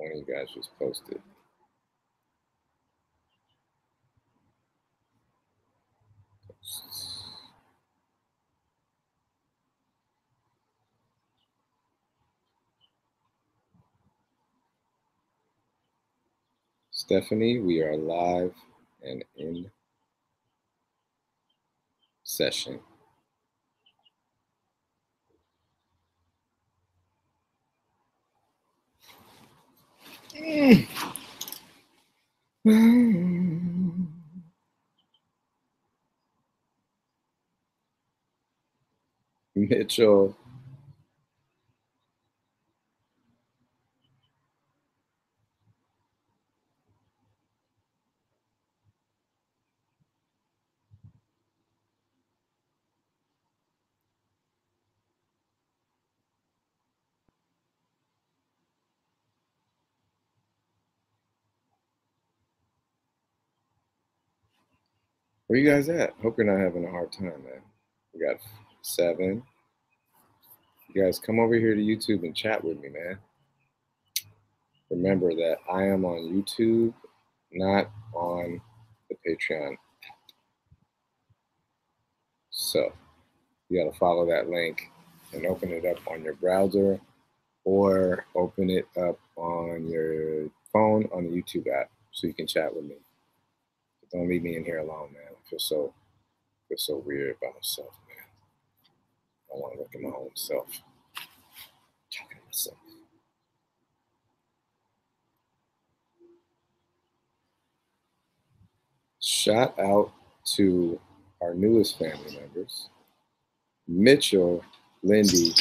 one of you guys just posted. Stephanie, we are live and in session. Mitchell. Where you guys at? Hope you're not having a hard time, man. We got 7. You guys come over here to YouTube and chat with me, man. Remember that I am on YouTube, not on the Patreon. So you got to follow that link and open it up on your browser or open it up on your phone on the YouTube app so you can chat with me. But don't leave me in here alone, man. I feel so weird about myself, man. I want to look at my own self. Talking to myself. Shout out to our newest family members, Mitchell, Lindy,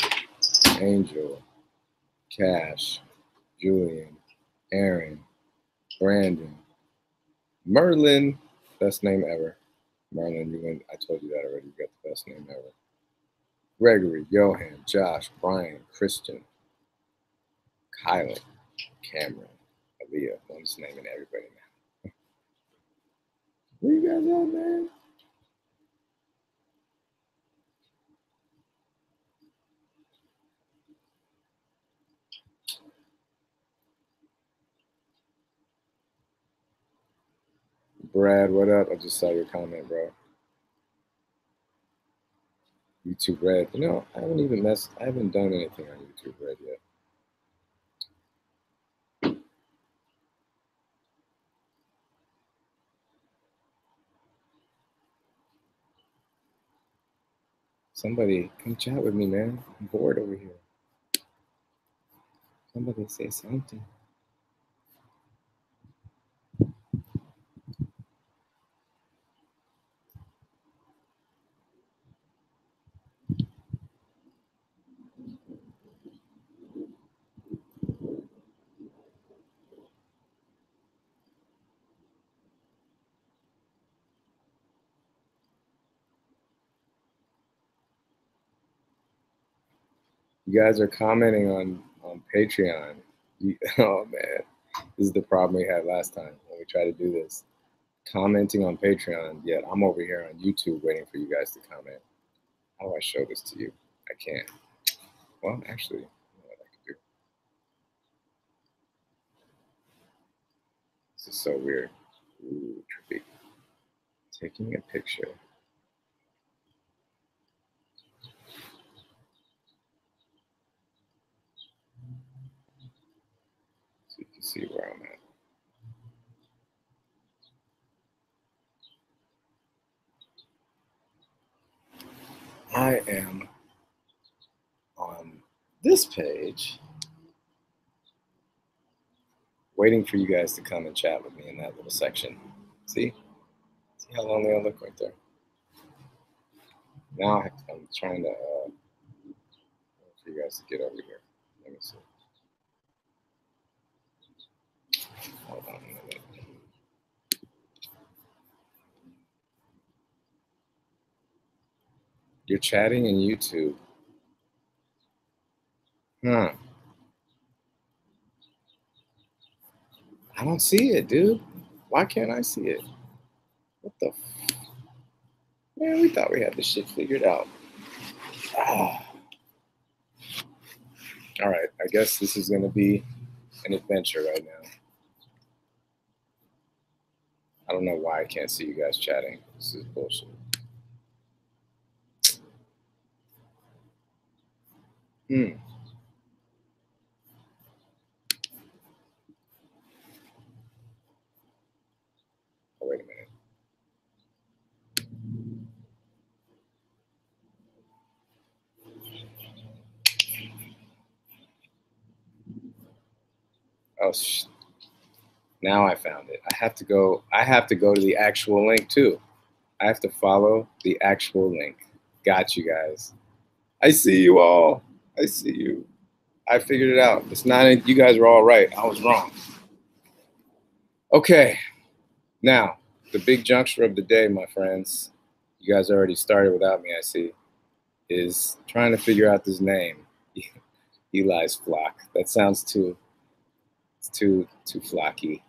Angel, Cash, Julian, Aaron, Brandon, Merlin, best name ever. Merlin, I told you that already. You got the best name ever. Gregory, Johan, Josh, Brian, Christian, Kylan, Cameron, Aaliyah. I'm just naming everybody now. Where you guys at, man? Brad, what up? I just saw your comment, bro. YouTube Red. You know, I haven't done anything on YouTube Red yet. Somebody come chat with me, man. I'm bored over here. Somebody say something. You guys are commenting on Patreon. Oh, man. This is the problem we had last time when we tried to do this. Commenting on Patreon, yet I'm over here on YouTube waiting for you guys to comment. How do I show this to you? I can't. Well, actually, you know what I can do. This is so weird. Ooh, trippy. Taking a picture. So you can see where I'm at. I am on this page waiting for you guys to come and chat with me in that little section. See how lonely I look right there? Now I'm trying to for you guys to get over here. Let me see. Hold on a minute. You're chatting in YouTube. Huh. I don't see it, dude. Why can't I see it? What the man, we thought we had this shit figured out. Ah. All right, I guess this is gonna be an adventure right now. I don't know why I can't see you guys chatting. This is bullshit. Oh, wait a minute. Oh, now I found it. I have to go to the actual link too. I have to follow the actual link. Got you guys. I see you all. I see you. I figured it out. It's not, you guys are all right. I was wrong. Okay. Now, the big juncture of the day, my friends, you guys already started without me, I see, is trying to figure out this name. Eligh's flock. That sounds too flocky.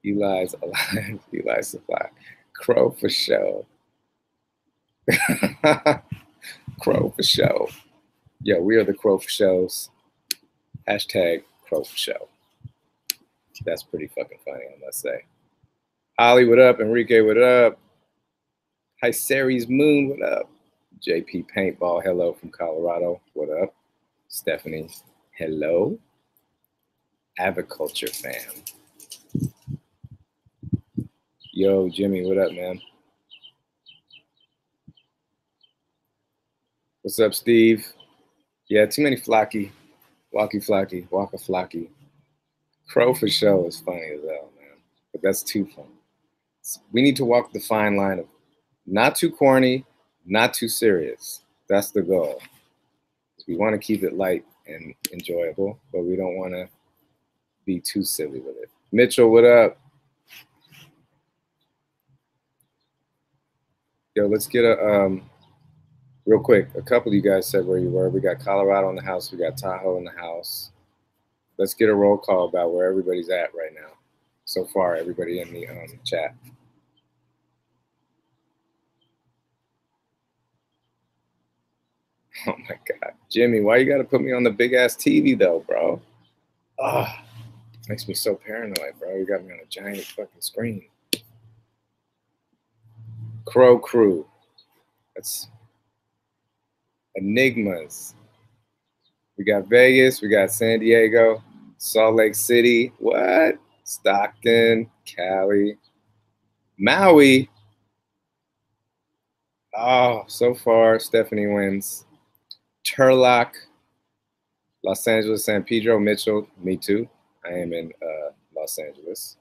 Eligh's alive. Eligh's the flock. Crow for show. Crow for show. Yeah, we are the Crow for shows. Hashtag Crow for show. That's pretty fucking funny, I must say. Ollie, what up? Enrique, what up? Hi, Saries Moon, what up? JP Paintball, hello from Colorado, what up? Stephanie, hello. Aviculture fam. Yo, Jimmy, what up, man? What's up, Steve? Yeah, too many flocky. Walkie flocky, waka flocky. Crow for show is funny as hell, man. But that's too funny. We need to walk the fine line of not too corny, not too serious. That's the goal. We want to keep it light and enjoyable, but we don't want to be too silly with it. Mitchell, what up? Yo, let's get a real quick. A couple of you guys said where you were. We got Colorado in the house. We got Tahoe in the house. Let's get a roll call about where everybody's at right now. So far, everybody in the chat. Oh my God, Jimmy, why you got to put me on the big ass TV though, bro? Ah, makes me so paranoid, bro. You got me on a giant fucking screen. Crow Crew. That's Enigmas. We got Vegas. We got San Diego, Salt Lake City. What? Stockton, Cali, Maui. Oh, so far, Stephanie wins. Turlock, Los Angeles, San Pedro, Mitchell. Me too. I am in Los Angeles.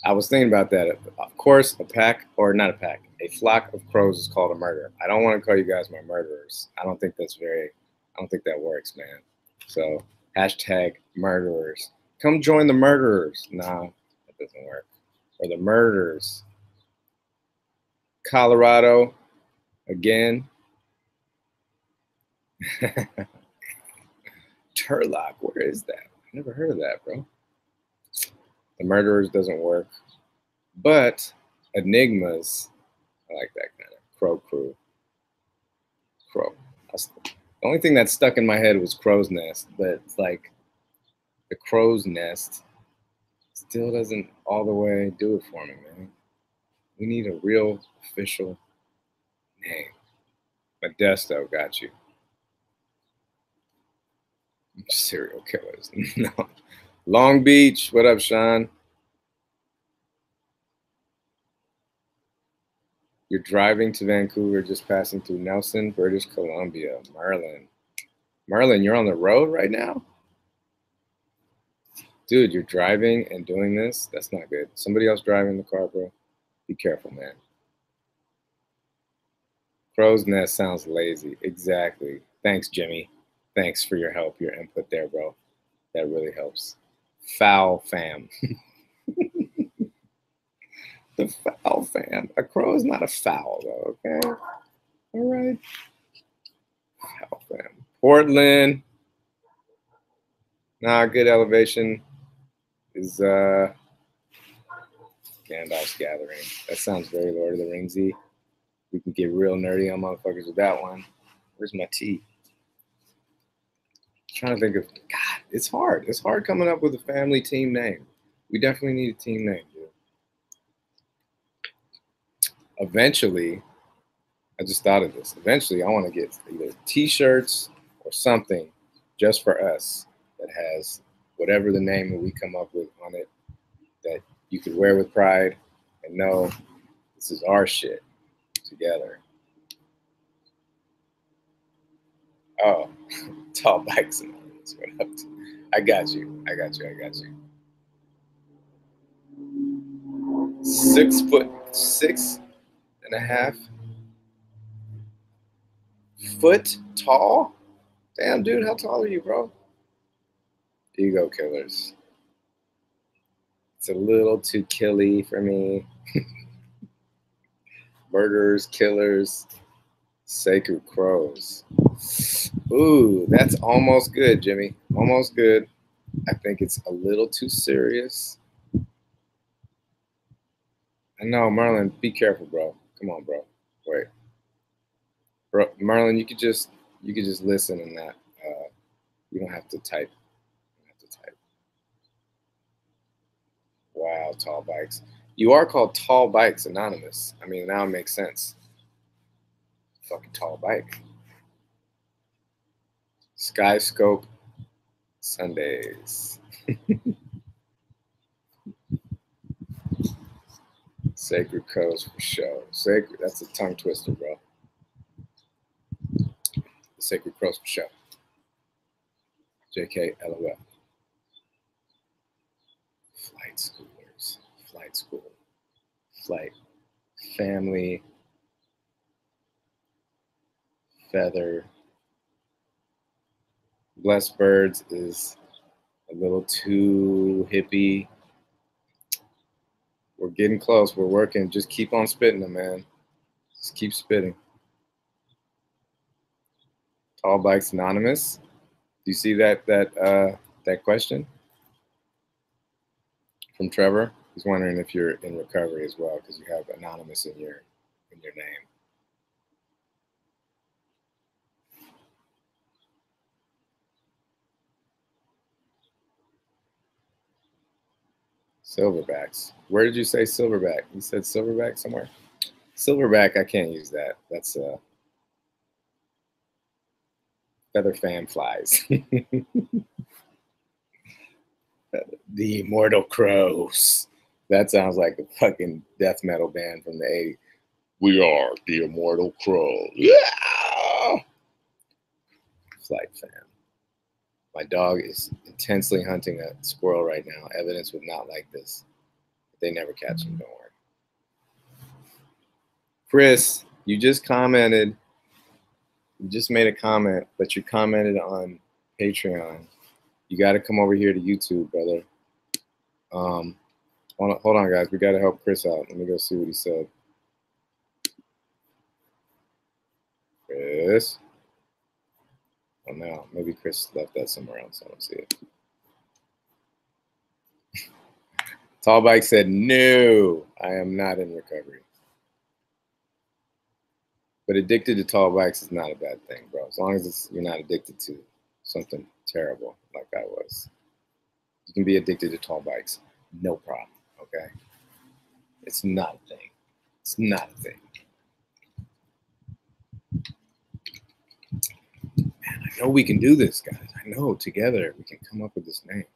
I was thinking about that. Of course, a pack, or not a pack, a flock of crows is called a murder. I don't want to call you guys my murderers. I don't think that works, man. So, hashtag murderers. Come join the murderers. No, that doesn't work. Or the murderers. Colorado, again. Turlock, where is that? I never heard of that, bro. The murderers doesn't work. But Enigmas, I like that kind of Crow Crew. Crow. The only thing that stuck in my head was Crow's Nest, but it's like the Crow's Nest still doesn't all the way do it for me, man. We need a real official name. Modesto, got you. Serial killers. No. Long Beach, what up, Sean? You're driving to Vancouver, just passing through Nelson, British Columbia. Merlin, you're on the road right now? Dude, you're driving and doing this? That's not good. Somebody else driving the car, bro? Be careful, man. Crow's Nest sounds lazy. Exactly. Thanks, Jimmy. Thanks for your help, your input there, bro. That really helps. Foul fam. The foul fam. A crow is not a foul, though, okay? All right. Foul fam. Portland. Nah, good elevation is Gandalf's Gathering. That sounds very Lord of the Ringsy. We can get real nerdy on motherfuckers with that one. Where's my tea? trying to think of, God, it's hard. It's hard coming up with a family team name. We definitely need a team name, dude. Eventually, I just thought of this. Eventually, I want to get either t-shirts or something just for us that has whatever the name that we come up with on it that you could wear with pride and know this is our shit together. Oh, tall bikes and what up to? I got you. I got you. I got you. 6'6.5" tall? Damn, dude, how tall are you, bro? Ego killers. It's a little too killy for me. Murderers, killers, sacred crows. Ooh, that's almost good, Jimmy. Almost good. I think it's a little too serious. I know, Merlin, be careful, bro. Come on, bro. Wait. Bro, Merlin, you could just listen and that. You don't have to type. You don't have to type. Wow, tall bikes. You are called Tall Bikes Anonymous. I mean, now it makes sense. Fucking tall bike. Skyscope Sundays. Sacred crows for show. Sacred, that's a tongue twister, bro. The sacred crows for show. JK, LOL. Flight schoolers. Flight school. Flight. Family. Feather. Blessed Birds is a little too hippie. We're getting close. We're working. Just keep on spitting them, man. Just keep spitting. Tall Bikes Anonymous. Do you see that question from Trevor? He's wondering if you're in recovery as well because you have anonymous in your name. Silverbacks. Where did you say silverback? You said silverback somewhere? Silverback, I can't use that. That's feather fan flies. The Immortal Crows. That sounds like a fucking death metal band from the 80s. We are the Immortal Crows. Yeah! Flight fan. My dog is intensely hunting a squirrel right now. Evidence would not like this. They never catch him, don't worry. Chris, you just commented. You just made a comment, but you commented on Patreon. You got to come over here to YouTube, brother. Hold on, guys. We got to help Chris out. Let me go see what he said. Chris. Oh, no. Maybe Chris left that somewhere else. I don't see it. Tall Bike said, no, I am not in recovery. But addicted to tall bikes is not a bad thing, bro. As long as you're not addicted to something terrible like I was. You can be addicted to tall bikes. No problem, okay? It's not a thing. It's not a thing. Man, I know we can do this, guys. I know together we can come up with this name.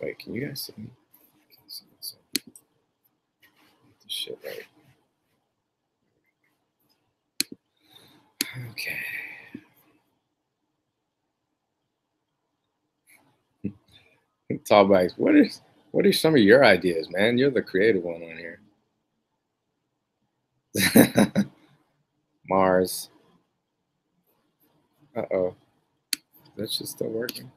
Wait, can you guys see me? Get this shit right. Okay. Tall bikes. What are some of your ideas, man? You're the creative one on here. Mars. Uh-oh. That's just still working.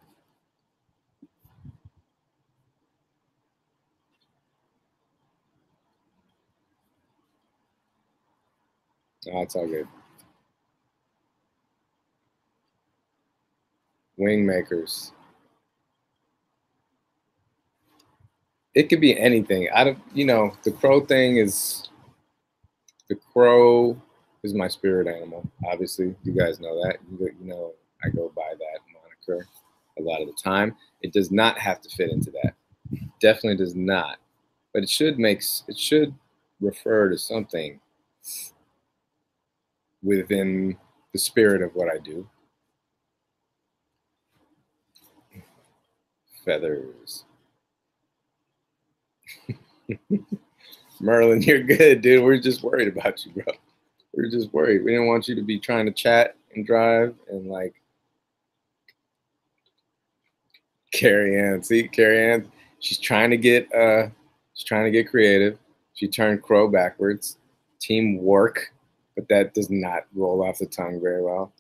Oh, it's all good. Wing makers. It could be anything. The crow thing is the crow. is my spirit animal. Obviously, you guys know that. You know, I go by that moniker a lot of the time. It does not have to fit into that. Definitely does not. But it should refer to something within the spirit of what I do. Feathers. Merlin, you're good, dude. We're just worried about you, bro. We're just worried. We didn't want you to be trying to chat and drive and like Carrie Ann. See, Carrie Ann, she's trying to get creative. She turned crow backwards. Teamwork, but that does not roll off the tongue very well.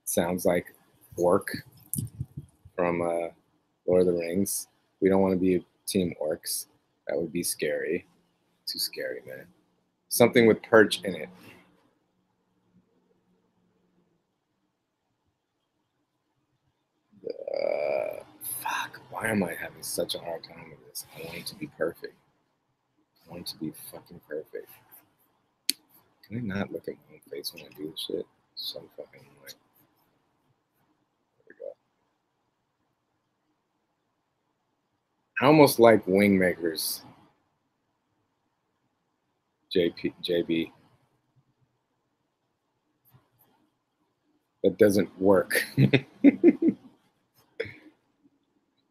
Sounds like orc from Lord of the Rings. We don't want to be team orcs. That would be scary. Too scary, man. Something with perch in it. Fuck. Why am I having such a hard time with this? I want it to be perfect. I want it to be fucking perfect. Can I not look at my own face when I do this shit? So fucking like. There we go. I almost like wing makers. JB. That doesn't work.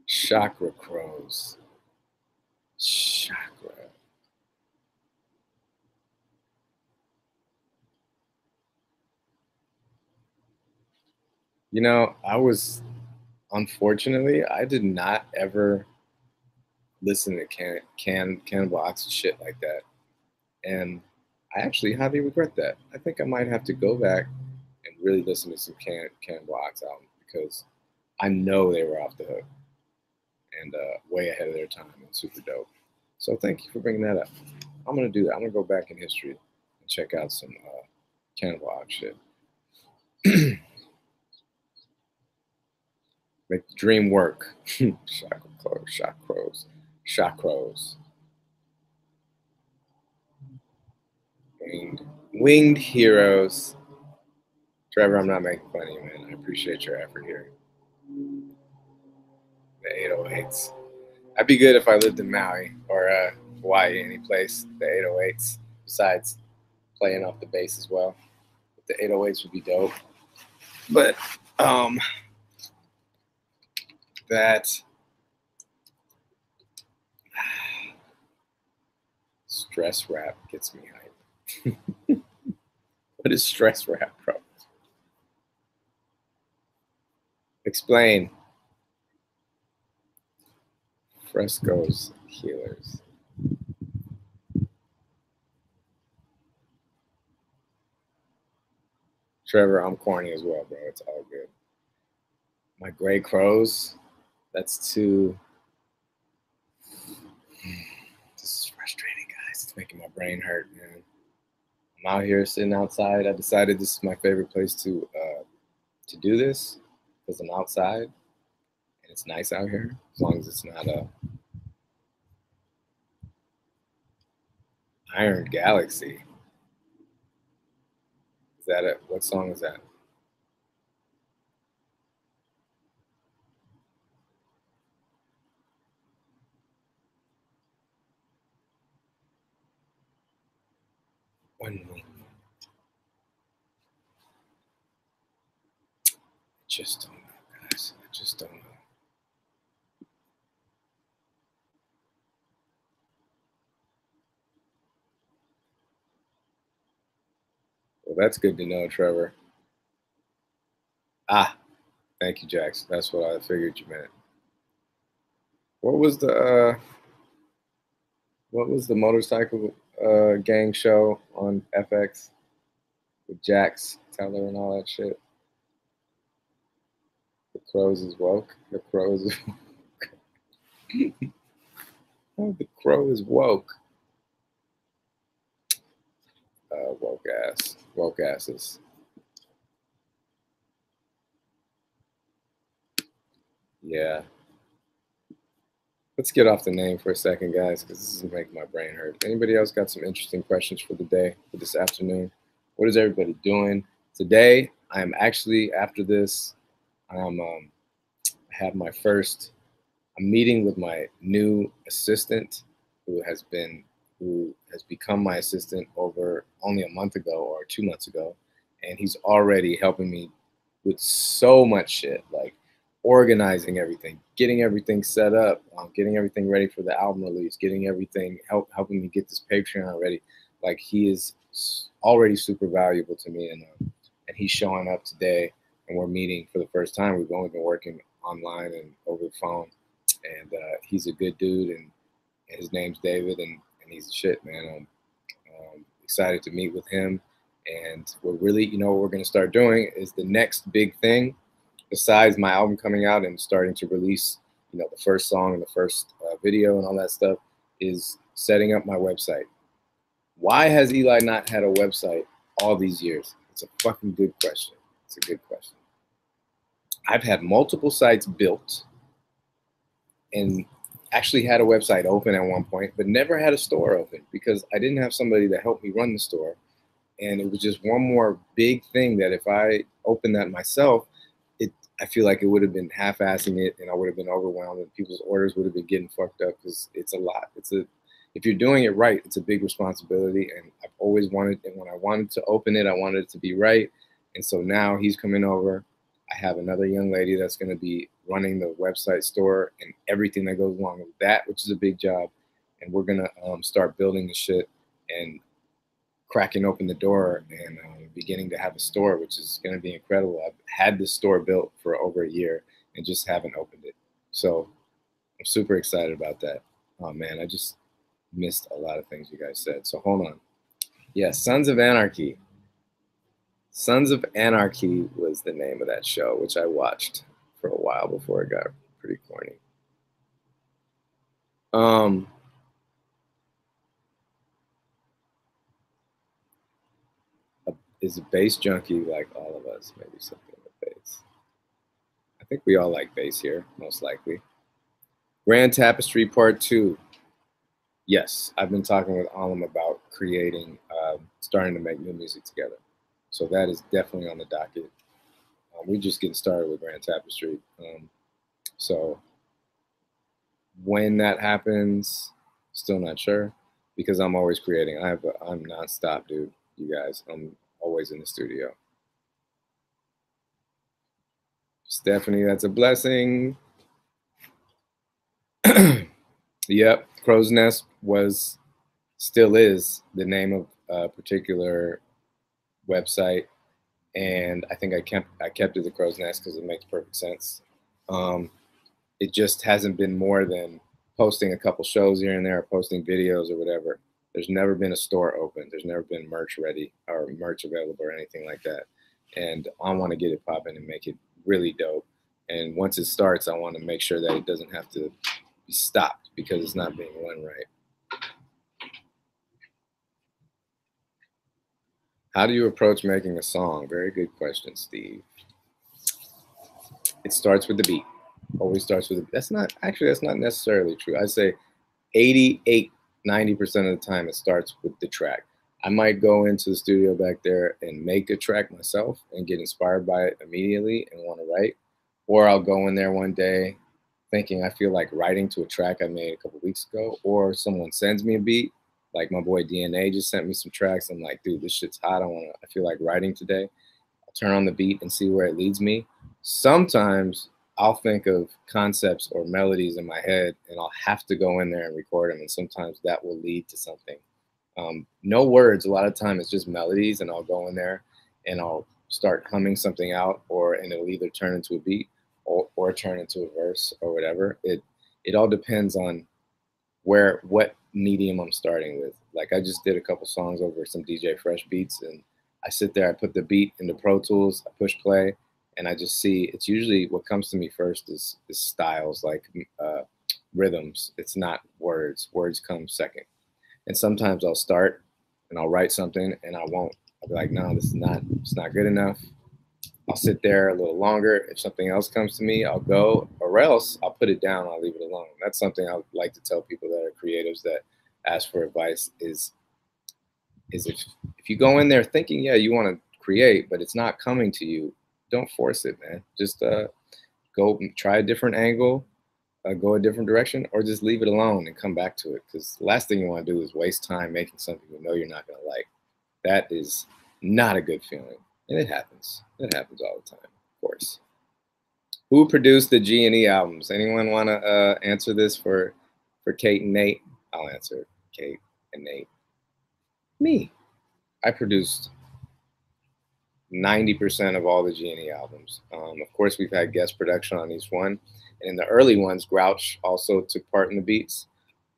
Chakra crows. Chakra. You know, unfortunately, I did not ever listen to Cannibal Ox and shit like that. And I actually highly regret that. I think I might have to go back and really listen to some Cannibal Ox albums because I know they were off the hook and way ahead of their time and super dope. So thank you for bringing that up. I'm gonna do that. I'm gonna go back in history and check out some Cannibal Ox shit. Make the dream work. Chakros. Winged heroes. Trevor, I'm not making fun of you, man. I appreciate your effort here. The 808s. I'd be good if I lived in Maui or Hawaii, any place. The 808s. Besides playing off the bass as well. The 808s would be dope. But that stress rap gets me hyped. What is stress rap, bro? Explain. Frescoes healers. Trevor, I'm corny as well, bro. It's all good. My gray crows. That's too. This is frustrating, guys. It's making my brain hurt, man. I'm out here sitting outside. I decided this is my favorite place to do this because I'm outside and it's nice out here. As long as it's not a Iron Galaxy. Is that it? What song is that? One wing. I just don't know, guys. I just don't know. Well, that's good to know, Trevor. Ah, thank you, Jax. That's what I figured you meant. What was the motorcycle gang show on FX with Jax Teller and all that shit? The crows is woke. The crows is oh, the crow is woke. Woke asses. Yeah. Let's get off the name for a second, guys, because this is making my brain hurt. Anybody else got some interesting questions for the day, for this afternoon? What is everybody doing? Today, I'm actually, after this, I'm have my first, I'm meeting with my new assistant who has become my assistant over only a month ago or 2 months ago. And he's already helping me with so much shit, like organizing everything, getting everything set up, getting everything ready for the album release, getting everything helping me get this Patreon ready. Like he is already super valuable to me, and he's showing up today, and we're meeting for the first time. We've only been working online and over the phone, and he's a good dude, and his name's David, and he's shit, man. I'm excited to meet with him, and we're really, what we're going to start doing is the next big thing, besides my album coming out and starting to release, the first song and the first video and all that stuff, is setting up my website. Why has Eligh not had a website all these years? It's a fucking good question. It's a good question. I've had multiple sites built and actually had a website open at one point, but never had a store open because I didn't have somebody to help me run the store. And it was just one more big thing that if I opened that myself, I feel like it would have been half-assing it, and I would have been overwhelmed, and people's orders would have been getting fucked up because it's a lot. If you're doing it right, it's a big responsibility, and I've always wanted, and when I wanted to open it, I wanted it to be right. And so now he's coming over. I have another young lady that's going to be running the website store and everything that goes along with that, which is a big job. And we're going to start building the shit and cracking open the door and beginning to have a store, which is going to be incredible. I've had this store built for over a year and just haven't opened it. So I'm super excited about that. Oh man, I just missed a lot of things you guys said. So hold on. Yeah, Sons of Anarchy. Sons of Anarchy was the name of that show, which I watched for a while before it got pretty corny. Is a bass junkie like all of us? Maybe something with bass. I think we all like bass here, most likely. Grand Tapestry Part 2. Yes, I've been talking with Eligh about creating, starting to make new music together. So that is definitely on the docket. We're just getting started with Grand Tapestry. So when that happens, still not sure, because I'm always creating. I'm nonstop, dude. You guys, I'm always in the studio. Stephanie, that's a blessing. Yep, Crow's Nest still is the name of a particular website, and I think I kept it the Crow's Nest because it makes perfect sense. It just hasn't been more than posting a couple shows here and there, or posting videos or whatever. There's never been a store open. There's never been merch ready or merch available or anything like that. And I want to get it popping and make it really dope. And once it starts, I want to make sure that it doesn't have to be stopped because it's not being run right. How do you approach making a song? Very good question, Steve. It starts with the beat. Always starts with the beat. That's not necessarily true. I'd say 88, 90% of the time it starts with the track. I might go into the studio back there and make a track myself and get inspired by it immediately and want to write. Or I'll go in there one day thinking I feel like writing to a track I made a couple weeks ago, or someone sends me a beat. Like my boy DNA just sent me some tracks. I'm like, dude, this shit's hot. I feel like writing today. I'll turn on the beat and see where it leads me. Sometimes I'll think of concepts or melodies in my head and I'll have to go in there and record them. And sometimes that will lead to something. No words. A lot of time it's just melodies, and I'll go in there and I'll start humming something out, and it'll either turn into a beat or turn into a verse or whatever. It all depends on what medium I'm starting with. Like I just did a couple songs over some DJ Fresh beats, and I sit there, I put the beat into Pro Tools, I push play, and I just see. It's usually what comes to me first is styles, like rhythms. It's not words. Words come second. And sometimes I'll start and I'll write something and I won't. I'll be like, no, it's not good enough. I'll sit there a little longer. If something else comes to me, I'll go, or else I'll put it down. I'll leave it alone. That's something I would like to tell people that are creatives that ask for advice is if you go in there thinking, yeah, you want to create, but it's not coming to you, don't force it, man. Just go try a different angle, go a different direction, or just leave it alone and come back to it. Because the last thing you want to do is waste time making something you know you're not going to like. That is not a good feeling. And it happens. It happens all the time, of course. Who produced the G&E albums? Anyone want to answer this for Kate and Nate? I'll answer Kate and Nate. Me. I produced 90% of all the G&E albums. Of course, we've had guest production on each one. And in the early ones, Grouch also took part in the beats.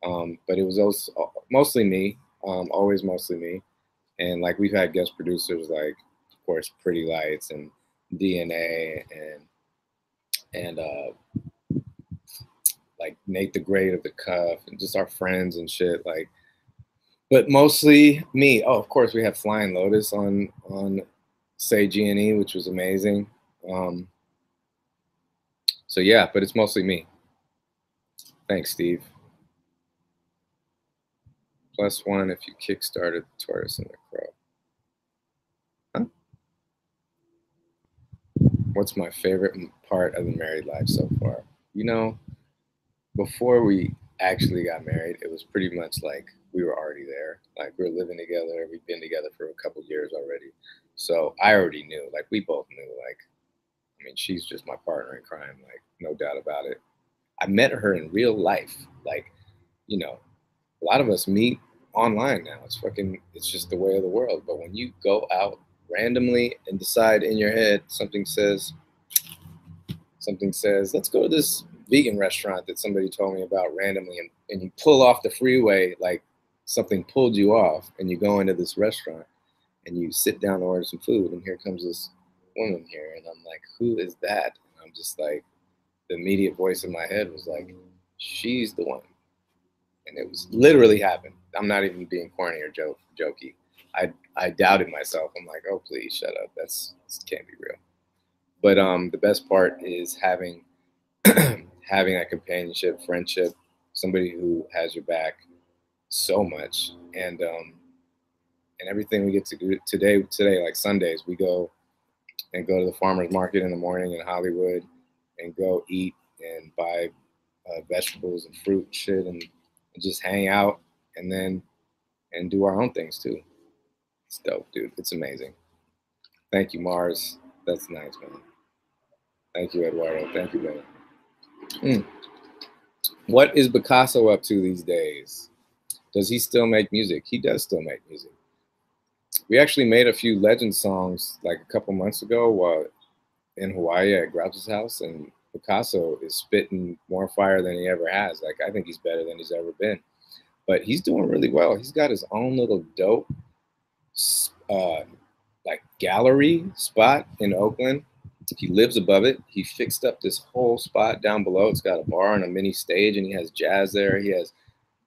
But it was also mostly me, always mostly me. And like we've had guest producers like, of course, Pretty Lights and DNA and like Nate the Great of the Cuff and just our friends and shit. Like, but mostly me. Oh, of course, we had Flying Lotus on Say G&E, which was amazing. So yeah, but it's mostly me. Thanks, Steve. +1 if you kickstarted Tortoise and the Crow. Huh? What's my favorite part of the married life so far? You know, before we actually got married, it was pretty much like we were already there. Like we were living together. We've been together for a couple years already. So I already knew, like we both knew, like, I mean, she's just my partner in crime, like no doubt about it. I met her in real life. Like, you know, a lot of us meet online now. It's just the way of the world. But when you go out randomly and decide in your head, something says, let's go to this vegan restaurant that somebody told me about randomly, and you pull off the freeway like something pulled you off, and you go into this restaurant and you sit down to order some food, and here comes this woman here, and I'm like, who is that? And I'm just like, the immediate voice in my head was like, she's the one. And it was literally happened. I'm not even being corny or jokey. I doubted myself. I'm like, oh, please shut up. This can't be real. But the best part is having having that companionship, friendship, somebody who has your back so much, and everything we get to do today, like Sundays, we go to the farmer's market in the morning in Hollywood, and go eat and buy vegetables and fruit and shit, and just hang out, and do our own things too. It's dope, dude. It's amazing. Thank you, Mars. That's nice, man. Thank you, Eduardo. Thank you, brother. What is Picasso up to these days? Does he still make music? He does still make music. We actually made a few legend songs like a couple months ago while in Hawaii at Grouch's house, and Picasso is spitting more fire than he ever has. Like, I think he's better than he's ever been. But he's doing really well. He's got his own little dope like gallery spot in Oakland. He lives above it. He fixed up this whole spot down below. It's got a bar and a mini stage, and he has jazz there. He has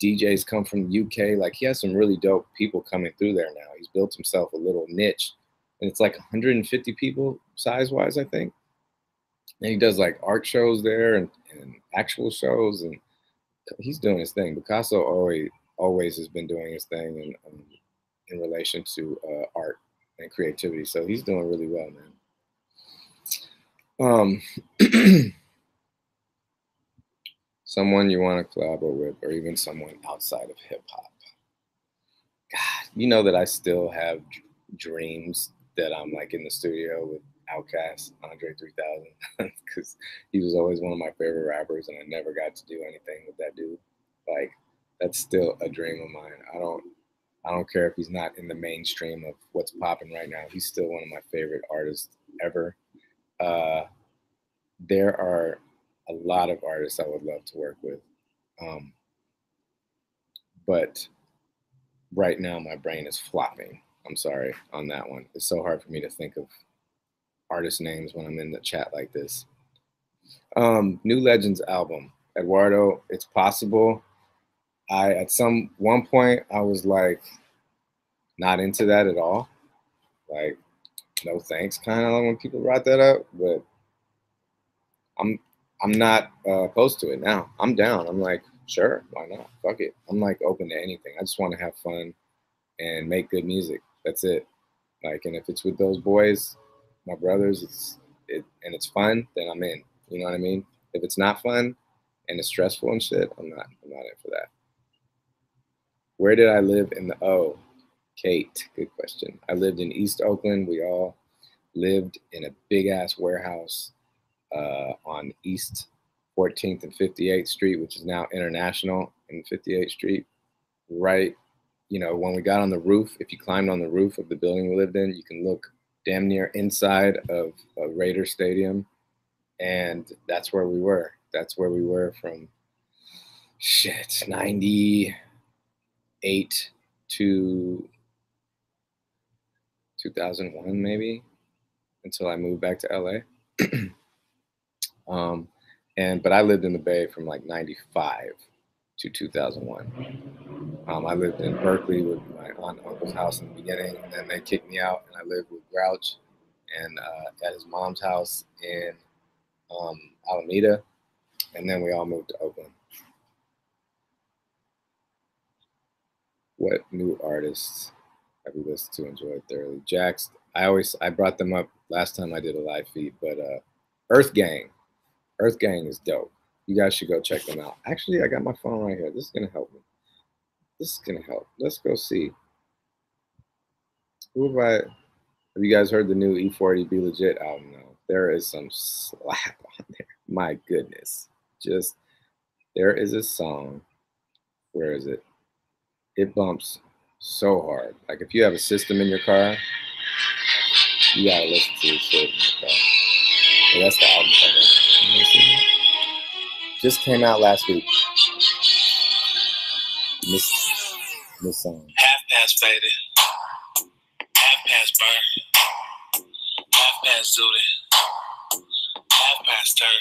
DJs come from the UK. Like, he has some really dope people coming through there now. He's built himself a little niche, and it's like 150 people size-wise, I think. And he does like art shows there and actual shows, and he's doing his thing. Picasso always has been doing his thing in relation to art and creativity. So he's doing really well, man. Someone you want to collaborate with, or even someone outside of hip hop. God, you know that I still have dreams that I'm like in the studio with Outkast, Andre 3000, because he was always one of my favorite rappers, and I never got to do anything with that dude. Like, that's still a dream of mine. I don't care if he's not in the mainstream of what's popping right now. He's still one of my favorite artists ever. There are a lot of artists I would love to work with. But right now my brain is flopping. I'm sorry on that one. It's so hard for me to think of artist names when I'm in the chat like this. New Legends album. Eduardo, it's possible. At one point I was like not into that at all. Like, no thanks kind of when people brought that up, but I'm I'm not opposed to it now. I'm down. I'm like, sure, why not? Fuck it. I'm like open to anything. I just want to have fun and make good music. That's it. Like, and if it's with those boys, my brothers, and it's fun, then I'm in. You know what I mean? If it's not fun and it's stressful and shit, I'm not in for that. Where did I live in the Kate, good question. I lived in East Oakland. We all lived in a big ass warehouse on East 14th and 58th Street, which is now International and 58th Street. Right, when we got on the roof, if you climbed on the roof of the building we lived in, you can look damn near inside of a Raider Stadium, and that's where we were. That's where we were from 98 to 2001 maybe, until I moved back to LA. But I lived in the Bay from like 95 to 2001. I lived in Berkeley with my aunt and uncle's house in the beginning, and then they kicked me out, and I lived with Grouch and at his mom's house in Alameda, and then we all moved to Oakland. What new artists have you listened to, enjoyed thoroughly? Jax, I brought them up last time I did a live feed, but Earth Gang is dope. You guys should go check them out. Actually, I got my phone right here. This is gonna help me. This is gonna help. Let's go see. Have you guys heard the new E40 Be Legit album? No, there is some slap on there. My goodness, there is a song. Where is it? It bumps so hard. Like if you have a system in your car, you gotta listen to this shit in your car. So that's the album cover. Just came out last week. This song. Half past faded, half past burn, half past zooted, half past turn.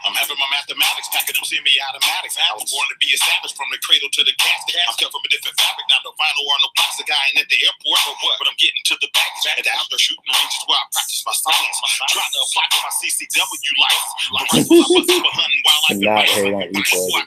I'm having my mathematics packing them semi-automatics. I was born to be established from the cradle to the casket. I'm cut from a different fabric. Now no final or no plastic guy ain't at the airport for what? But I'm getting to the baggage. At the outdoor shooting range is where I practice my science. Trying to apply to my CCW life. The rifles I bust for hunting wildlife and rice. I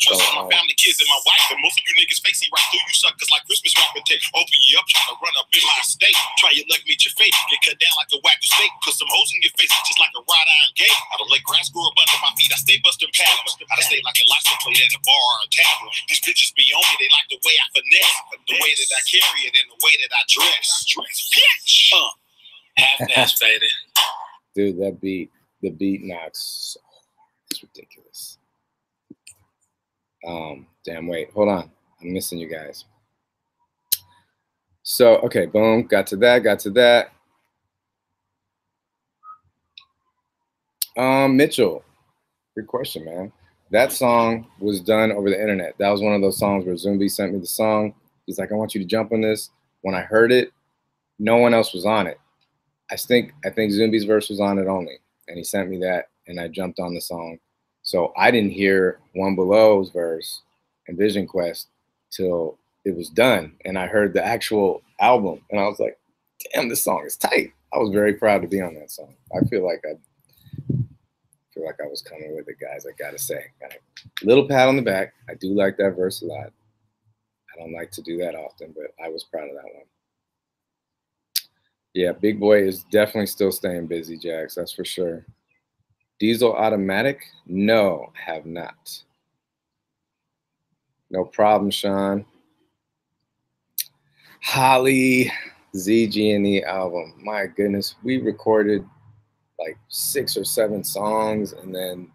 trust my family, kids, and my wife. And most of you niggas face see right through you suckers like Christmas wrapping tape. Open you up, trying to run up in my estate. Try your luck, meet your fate. Get cut down like a wagyu steak. Put some holes in your face, just like a wrought iron gate. I don't let grass grow up under my feet. I stay busting paddles. I stay like a lobster plate at a bar or a tavern. These bitches be on me. They like the way I finesse, the way that I carry it, and the way that I dress. Half past faded. Dude, the beat knocks. It's ridiculous. Damn, wait, hold on. I'm missing you guys. So, okay, boom, got to that. Mitchell, good question, man. That song was done over the internet. That was one of those songs where Zumbi sent me the song. He's like, I want you to jump on this. When I heard it, no one else was on it. I think Zumbi's verse was on it only. And he sent me that, and I jumped on the song. So I didn't hear One Below's verse and Vision Quest till it was done. And I heard the actual album, and I was like, damn, this song is tight. I was very proud to be on that song. I feel like I was coming with it, guys. I gotta say, little pat on the back. I do like that verse a lot. I don't like to do that often, but I was proud of that one. Yeah, Big Boy is definitely still staying busy, Jax. That's for sure. Diesel Automatic? No, have not. No problem, Sean. Holly, ZG&E album. My goodness, we recorded like 6 or 7 songs, and then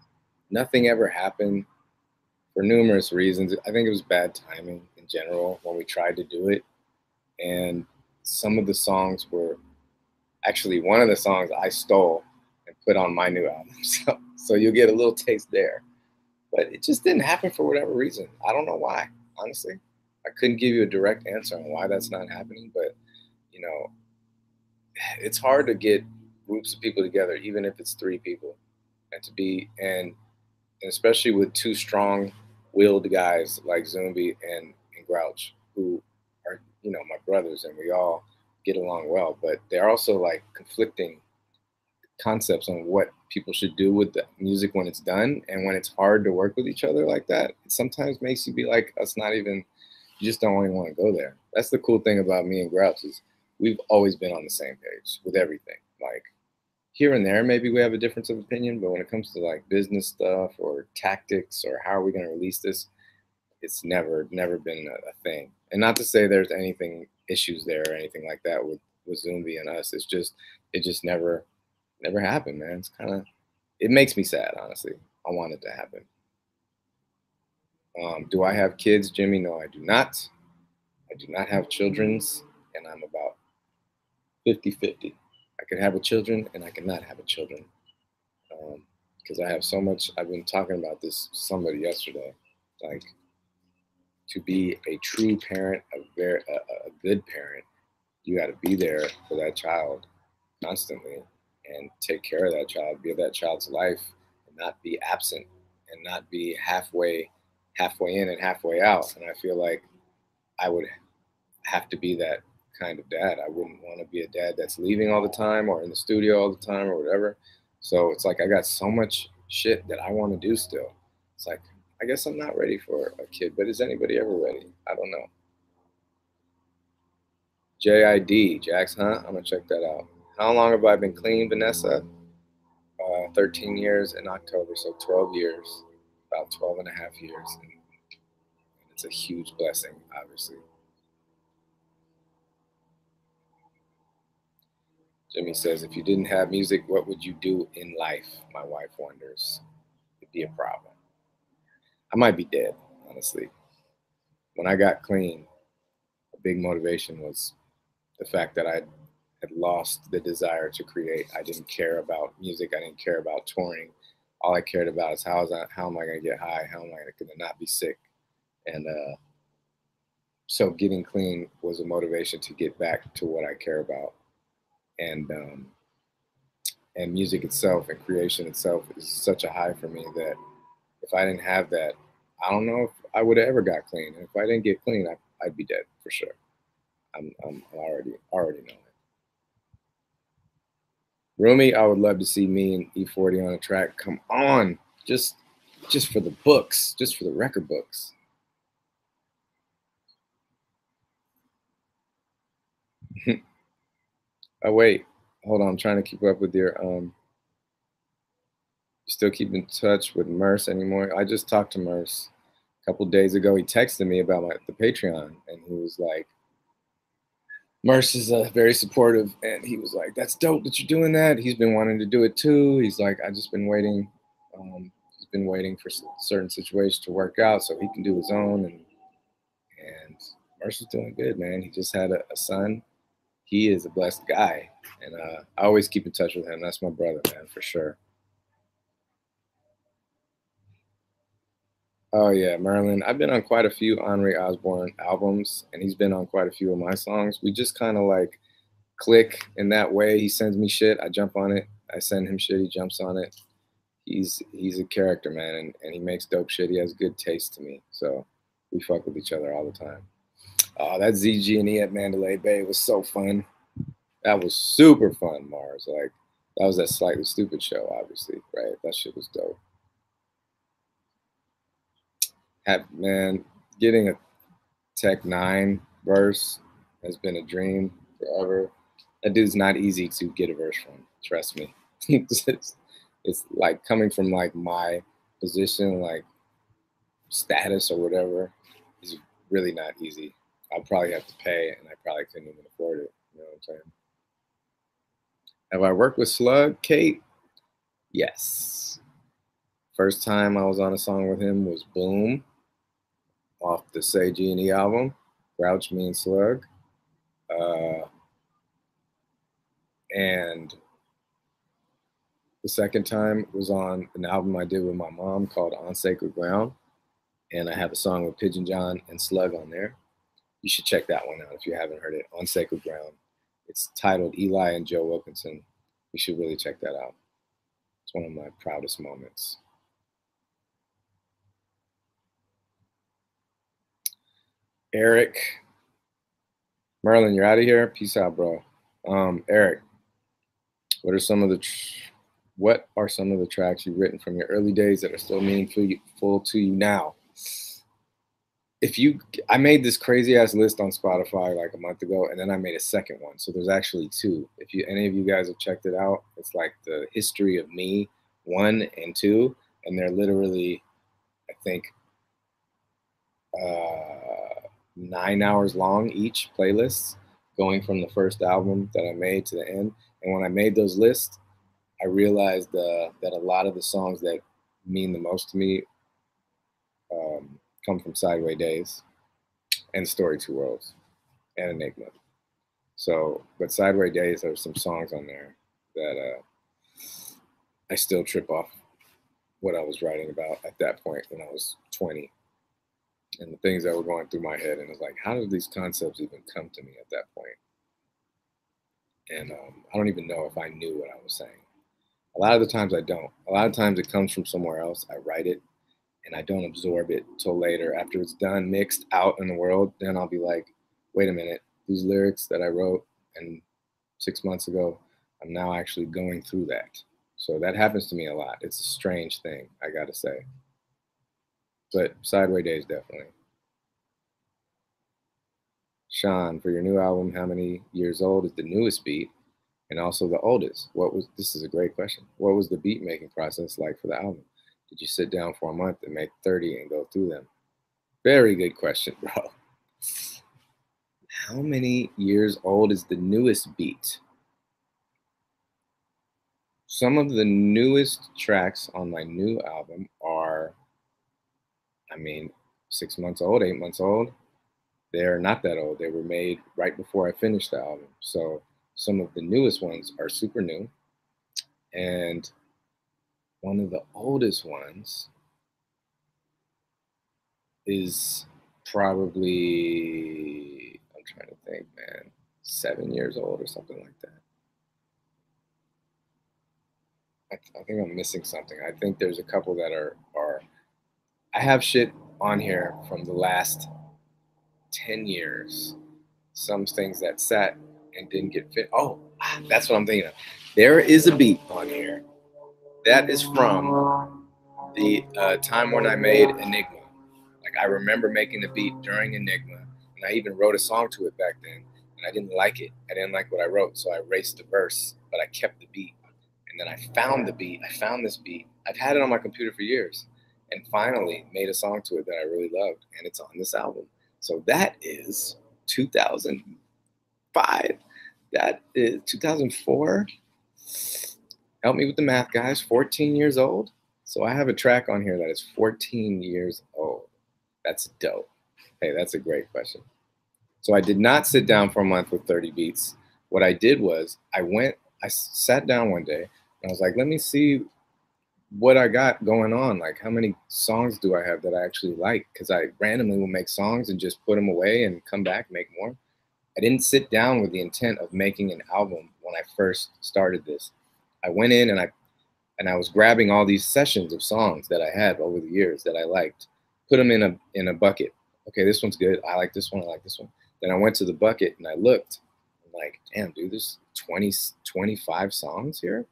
nothing ever happened for numerous reasons. I think it was bad timing in general when we tried to do it. And some of the songs were actually, one of the songs I stole and put on my new album. So you'll get a little taste there. But it just didn't happen for whatever reason. I don't know why, honestly. I couldn't give you a direct answer on why that's not happening, but it's hard to get groups of people together, even if it's 3 people, and especially with two strong-willed guys like Zumbi and Grouch, who are, you know, my brothers, and we all get along well. But they're also like conflicting concepts on what people should do with the music when it's done, and when it's hard to work with each other like that, it sometimes makes you be like, that's not even. You just don't even want to go there. That's the cool thing about me and Grouch is we've always been on the same page with everything. Like here and there, maybe we have a difference of opinion, but when it comes to like business stuff or tactics or how are we going to release this, it's never been a thing. And not to say there's anything issues there or anything like that with Zumbi and us. It's just it just never happened, man. It's kind of it makes me sad, honestly. I want it to happen. Do I have kids, Jimmy? No, I do not. I do not have children's, and I'm about 50-50. I can have a children and I cannot have a children. Because I have so much. I've been talking about this to somebody yesterday. Like to be a true parent, a good parent, you got to be there for that child constantly and take care of that child, be that child's life, and not be absent and not be halfway in and halfway out. And I feel like I would have to be that kind of dad. I wouldn't want to be a dad that's leaving all the time or in the studio all the time or whatever. So it's like I got so much shit that I want to do still. It's like I guess I'm not ready for a kid, but is anybody ever ready? I don't know. JID, Jax, huh? I'm gonna check that out. How long have I been clean, Vanessa? 13 years in October, so 12 years, about 12 and a half years. And it's a huge blessing, obviously. Jimmy says, if you didn't have music, what would you do in life? My wife wonders. It'd be a problem. I might be dead, honestly. When I got clean, a big motivation was the fact that I had lost the desire to create. I didn't care about music. I didn't care about touring. All I cared about is how am I going to get high? How am I going to not be sick? And so getting clean was a motivation to get back to what I care about. And music itself and creation itself is such a high for me that if I didn't have that, I don't know if I would have ever got clean. And if I didn't get clean, I'd be dead for sure. I'm already know it. Rumi, I would love to see me and E40 on a track. Come on, just for the books, just for the record books. Oh wait, hold on. I'm trying to keep up with your You still keep in touch with Merce anymore? I just talked to Merce a couple days ago. He texted me about the Patreon, and he was like, Merce is very supportive, and he was like, "That's dope that you're doing that." He's been wanting to do it too. He's like, "I just been waiting. He's been waiting for certain situations to work out so he can do his own." And Merce is doing good, man. He just had a son. He is a blessed guy, and I always keep in touch with him. That's my brother, man, for sure. Oh yeah, Merlin. I've been on quite a few Henri Osborne albums, and he's been on quite a few of my songs. We just kind of like click in that way. He sends me shit, I jump on it. I send him shit, he jumps on it. He's a character, man, and he makes dope shit. He has good taste to me, so we fuck with each other all the time. That ZG and E at Mandalay Bay was so fun. That was super fun, Mars. Like that was that Slightly Stupid show, obviously, right? That shit was dope. Man, getting a Tech Nine verse has been a dream forever. That dude's not easy to get a verse from. Trust me. it's like coming from like my position, like status or whatever, is really not easy. I'll probably have to pay, and I probably couldn't even afford it. You know what I'm saying? Have I worked with Slug, Kate? Yes. First time I was on a song with him was Boom off the Say G&E album, Grouch Me and Slug. And the second time was on an album I did with my mom called On Sacred Ground. And I have a song with Pigeon John and Slug on there. You should check that one out if you haven't heard it, On Sacred Ground. It's titled Eligh and Joe Wilkinson. You should really check that out. It's one of my proudest moments. Eric. Merlin, you're out of here? Peace out, bro. Eric, what are some of the tracks you've written from your early days that are still meaningful to you now? I made this crazy ass list on Spotify like a month ago, and then I made a second one. So there's actually two. If any of you guys have checked it out, it's like the history of me 1 and 2, and they're literally, I think, 9 hours long each playlists, going from the first album that I made to the end. And when I made those lists, I realized that a lot of the songs that mean the most to me come from Sideways Days and Story Two Worlds and Enigma. So, but Sideways Days, there's some songs on there that I still trip off what I was writing about at that point when I was 20, and the things that were going through my head. And it's like, how did these concepts even come to me at that point? And I don't even know if I knew what I was saying. A lot of the times I don't. A lot of times it comes from somewhere else. I write it and I don't absorb it till later. After it's done, mixed out in the world, then I'll be like, wait a minute, these lyrics that I wrote and 6 months ago, I'm now actually going through that. So that happens to me a lot. It's a strange thing, I gotta say. But Sideways Days, definitely. Sean, for your new album, how many years old is the newest beat? And also the oldest? This is a great question. What was the beat making process like for the album? Did you sit down for a month and make 30 and go through them? Very good question, bro. How many years old is the newest beat? Some of the newest tracks on my new album are, 6 months old, 8 months old. They're not that old. They were made right before I finished the album. So some of the newest ones are super new. And one of the oldest ones is probably, I'm trying to think, man, 7 years old or something like that. I think I'm missing something. I think there's a couple that are I have shit on here from the last 10 years. Some things that sat and didn't get fit. Oh, that's what I'm thinking of. There is a beat on here that is from the time when I made Enigma. Like, I remember making the beat during Enigma, and I even wrote a song to it back then, and I didn't like it. I didn't like what I wrote, so I erased the verse, but I kept the beat. And then I found the beat. I found this beat. I've had it on my computer for years, and finally made a song to it that I really loved, and it's on this album. So that is 2005. That is 2004. Help me with the math, guys. 14 years old. So I have a track on here that is 14 years old. That's dope. Hey, that's a great question. So I did not sit down for a month with 30 beats. What I did was I sat down one day and I was like, let me see what I got going on. Like, how many songs do I have that I actually like? Because I randomly will make songs and just put them away and come back and make more. I didn't sit down with the intent of making an album when I first started this. I went in and I was grabbing all these sessions of songs that I had over the years that I liked, put them in a bucket. Okay, this one's good. I like this one. I like this one. Then I went to the bucket and I looked. I'm like, damn, dude, there's 20, 25 songs here.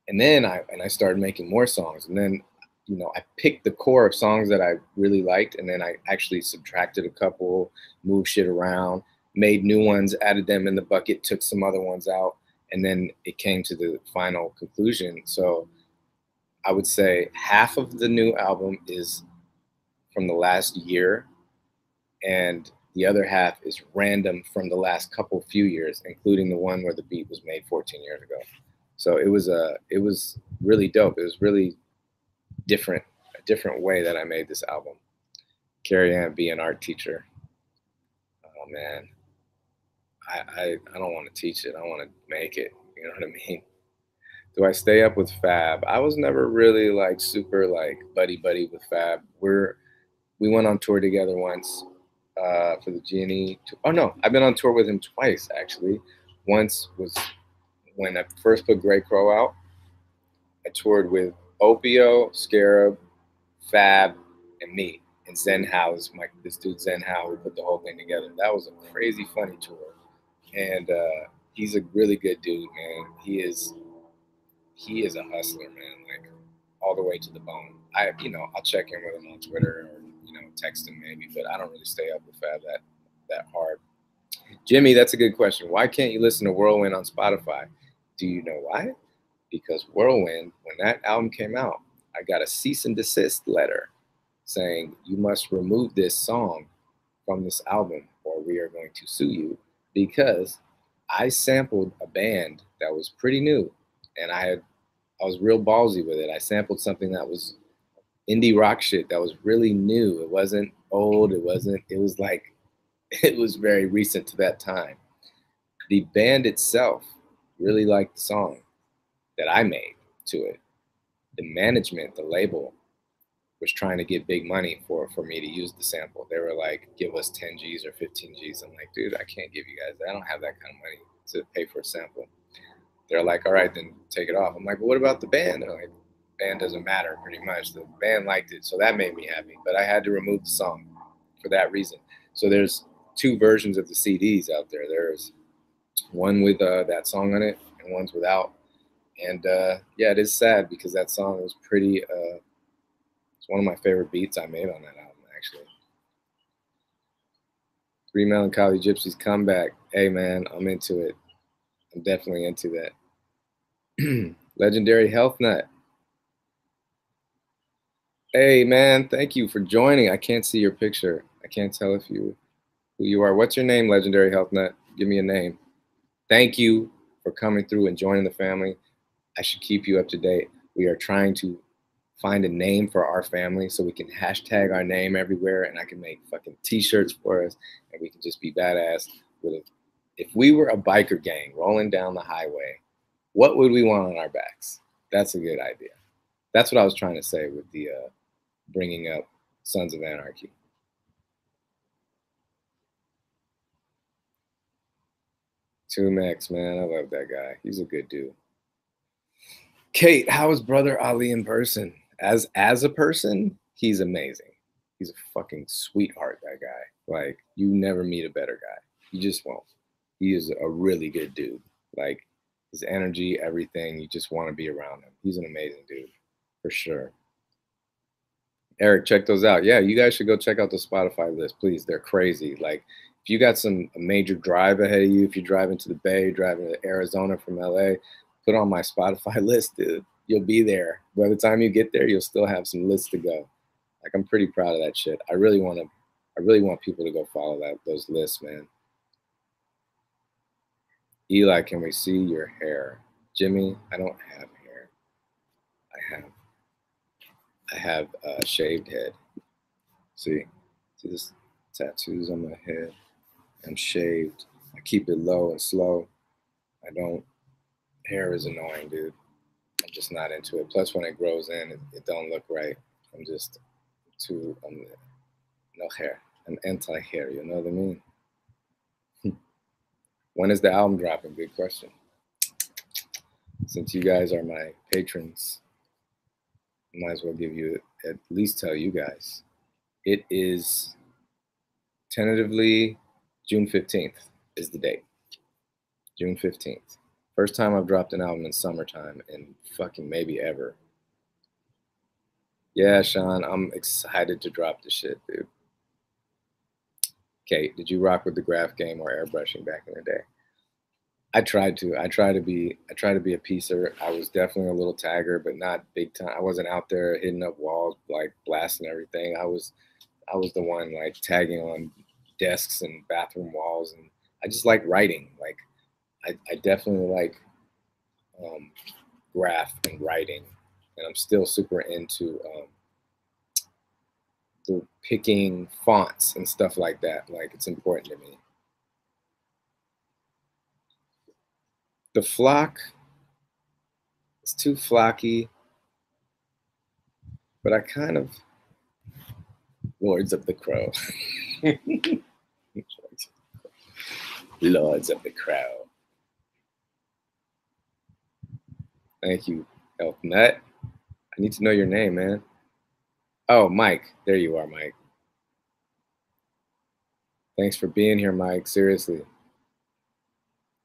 And then I started making more songs. And then, I picked the core of songs that I really liked. And then I actually subtracted a couple, moved shit around, made new ones, added them in the bucket, took some other ones out. And then it came to the final conclusion. So I would say half of the new album is from the last year, and the other half is random from the last few years, including the one where the beat was made 14 years ago. So it was really dope. It was really different, a different way that I made this album. Carrie Ann, be an art teacher. Oh man, I don't want to teach it. I want to make it. You know what I mean? Do I stay up with Fab? I was never really like super like buddy with Fab. We went on tour together once for the G&E. Oh no, I've been on tour with him twice actually. Once was when I first put Grey Crow out. I toured with Opio, Scarab, Fab, and me And Zen House, this dude Zen House, who put the whole thing together. That was a crazy funny tour. And he's a really good dude, man. He is a hustler, man, like all the way to the bone. I'll check in with him on Twitter or, text him maybe, but I don't really stay up with Fab that hard. Jimmy, that's a good question. Why can't you listen to Whirlwind on Spotify? Do you know why? Because Whirlwind, when that album came out, I got a cease and desist letter saying you must remove this song from this album or we are going to sue you, because I sampled a band that was pretty new and I was real ballsy with it. I sampled something that was indie rock shit that was really new. It wasn't old. It was very recent to that time. The band itself really liked the song that I made to it. The management, the label, was trying to get big money for me to use the sample. They were like, give us 10 G's or 15 G's. I'm like, dude, I can't give you guys that. I don't have that kind of money to pay for a sample. They're like, all right, then take it off. I'm like, well, what about the band? They're like, band doesn't matter pretty much. The band liked it, so that made me happy. But I had to remove the song for that reason. So there's 2 versions of the CDs out there. There's one with that song on it and one's without. And yeah, it is sad because that song was pretty, it's one of my favorite beats I made on that album, actually. 3 Melancholy Gypsies comeback. Hey, man, I'm into it. I'm definitely into that. Legendary Health Nut. Hey, man, thank you for joining. I can't see your picture. I can't tell who you are. What's your name, Legendary Health Nut? Give me a name. Thank you for coming through and joining the family. I should keep you up to date. We are trying to find a name for our family so we can hashtag our name everywhere, and I can make fucking t-shirts for us, and we can just be badass with it. If we were a biker gang rolling down the highway, what would we want on our backs? That's a good idea. That's what I was trying to say with the bringing up Sons of Anarchy. Tumex, man, I love that guy. He's a good dude. Kate, how is brother Ali in person? As a person, he's amazing. He's a fucking sweetheart, that guy. Like, you never meet a better guy. You just won't. He is a really good dude. Like, his energy, everything, you just want to be around him. He's an amazing dude, for sure. Eric, check those out. Yeah, you guys should go check out the Spotify list, please. They're crazy. Like, if you got a major drive ahead of you, if you're driving to the Bay, driving to Arizona from LA, put on my Spotify list, dude. You'll be there. By the time you get there, you'll still have some lists to go. Like, I'm pretty proud of that shit. I really want people to go follow those lists, man. Eligh, can we see your hair? Jimmy, I don't have hair. I have a shaved head. See this tattoos on my head. I'm shaved. I keep it low and slow. Hair is annoying, dude. I'm just not into it. Plus, when it grows in, it don't look right. I'm no hair. I'm anti-hair, you know what I mean? When is the album dropping? Good question. Since you guys are my patrons, I might as well at least tell you guys. It is tentatively June 15th is the date. June 15th. First time I've dropped an album in summertime and fucking maybe ever. Yeah, Sean, I'm excited to drop this shit, dude. Kate, did you rock with the graph game or airbrushing back in the day? I tried to. I try to be a piecer. I was definitely a little tagger, but not big time. I wasn't out there hitting up walls, like blasting everything. I was the one like tagging on desks and bathroom walls, and I just like writing. Like I definitely like graph and writing, and I'm still super into the picking fonts and stuff like that. Like, it's important to me. The flock is too flocky, but I kind of Lords of the Crow. Lords of the Crow. Thank you, Health Nut. I need to know your name, man. Oh, Mike. There you are, Mike. Thanks for being here, Mike. Seriously.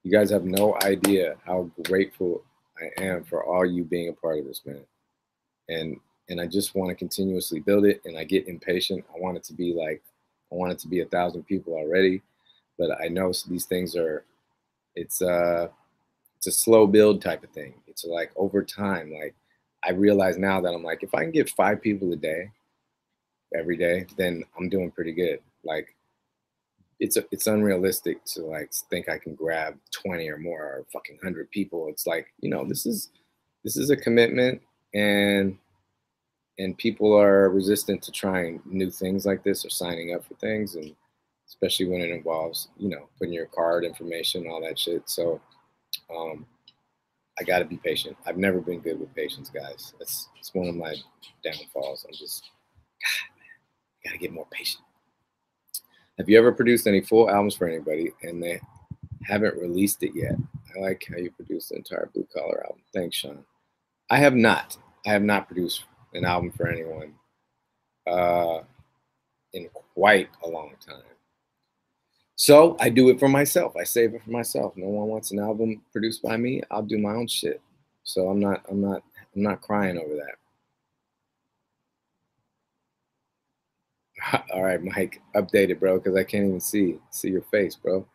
You guys have no idea how grateful I am for all you being a part of this, man. And I just want to continuously build it, and I get impatient. I want it to be 1,000 people already, but I know these things it's a slow build type of thing. It's like over time, like I realize now that I'm like, if I can get 5 people a day, every day, then I'm doing pretty good. Like it's unrealistic to like think I can grab 20 or more or fucking 100 people. It's like, this is a commitment, and people are resistant to trying new things like this or signing up for things, and especially when it involves, putting your card information, all that shit. So I got to be patient. I've never been good with patience, guys. It's one of my downfalls. I'm just, God, man, got to get more patient. Have you ever produced any full albums for anybody and they haven't released it yet? I like how you produced the entire Blue Collar album. Thanks, Sean. I have not. I have not produced an album for anyone in quite a long time. So I do it for myself. I save it for myself. No one wants an album produced by me. I'll do my own shit. So I'm not crying over that. All right, Mike, update it, bro, because I can't even see your face, bro.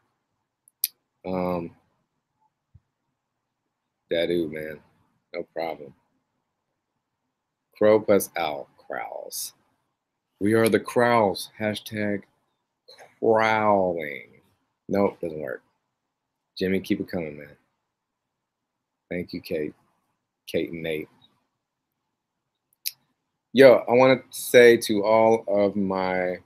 Dadu, man, no problem. Crow plus owl, crowls. We are the crowls. Hashtag crowling. Nope, doesn't work. Jimmy, keep it coming, man. Thank you, Kate and Nate. Yo, I want to say to all of my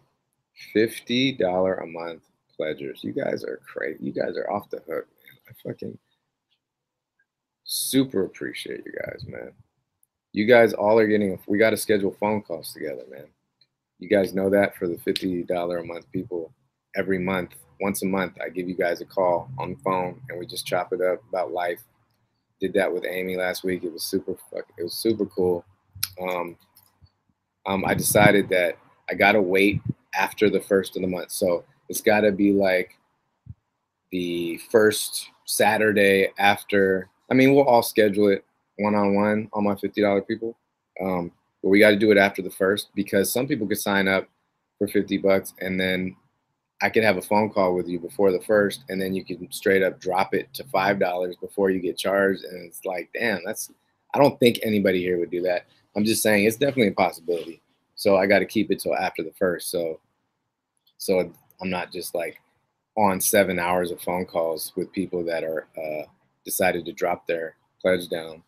$50 a month pledgers, you guys are crazy. You guys are off the hook, man. I fucking super appreciate you guys, man. You guys all are we got to schedule phone calls together, man. You guys know that for the $50 a month people, every month, once a month, I give you guys a call on the phone and we just chop it up about life. Did that with Amy last week. It was super cool. I decided that I gotta wait after the first of the month, so it's gotta be like the first Saturday after. I mean, we'll all schedule it one-on-one, all my $50 people, but we got to do it after the first, because some people could sign up for $50 and then I could have a phone call with you before the first, and then you can straight up drop it to $5 before you get charged, and it's like, damn, I don't think anybody here would do that. I'm just saying it's definitely a possibility. So I got to keep it till after the first. So I'm not just like on 7 hours of phone calls with people that are decided to drop their pledge down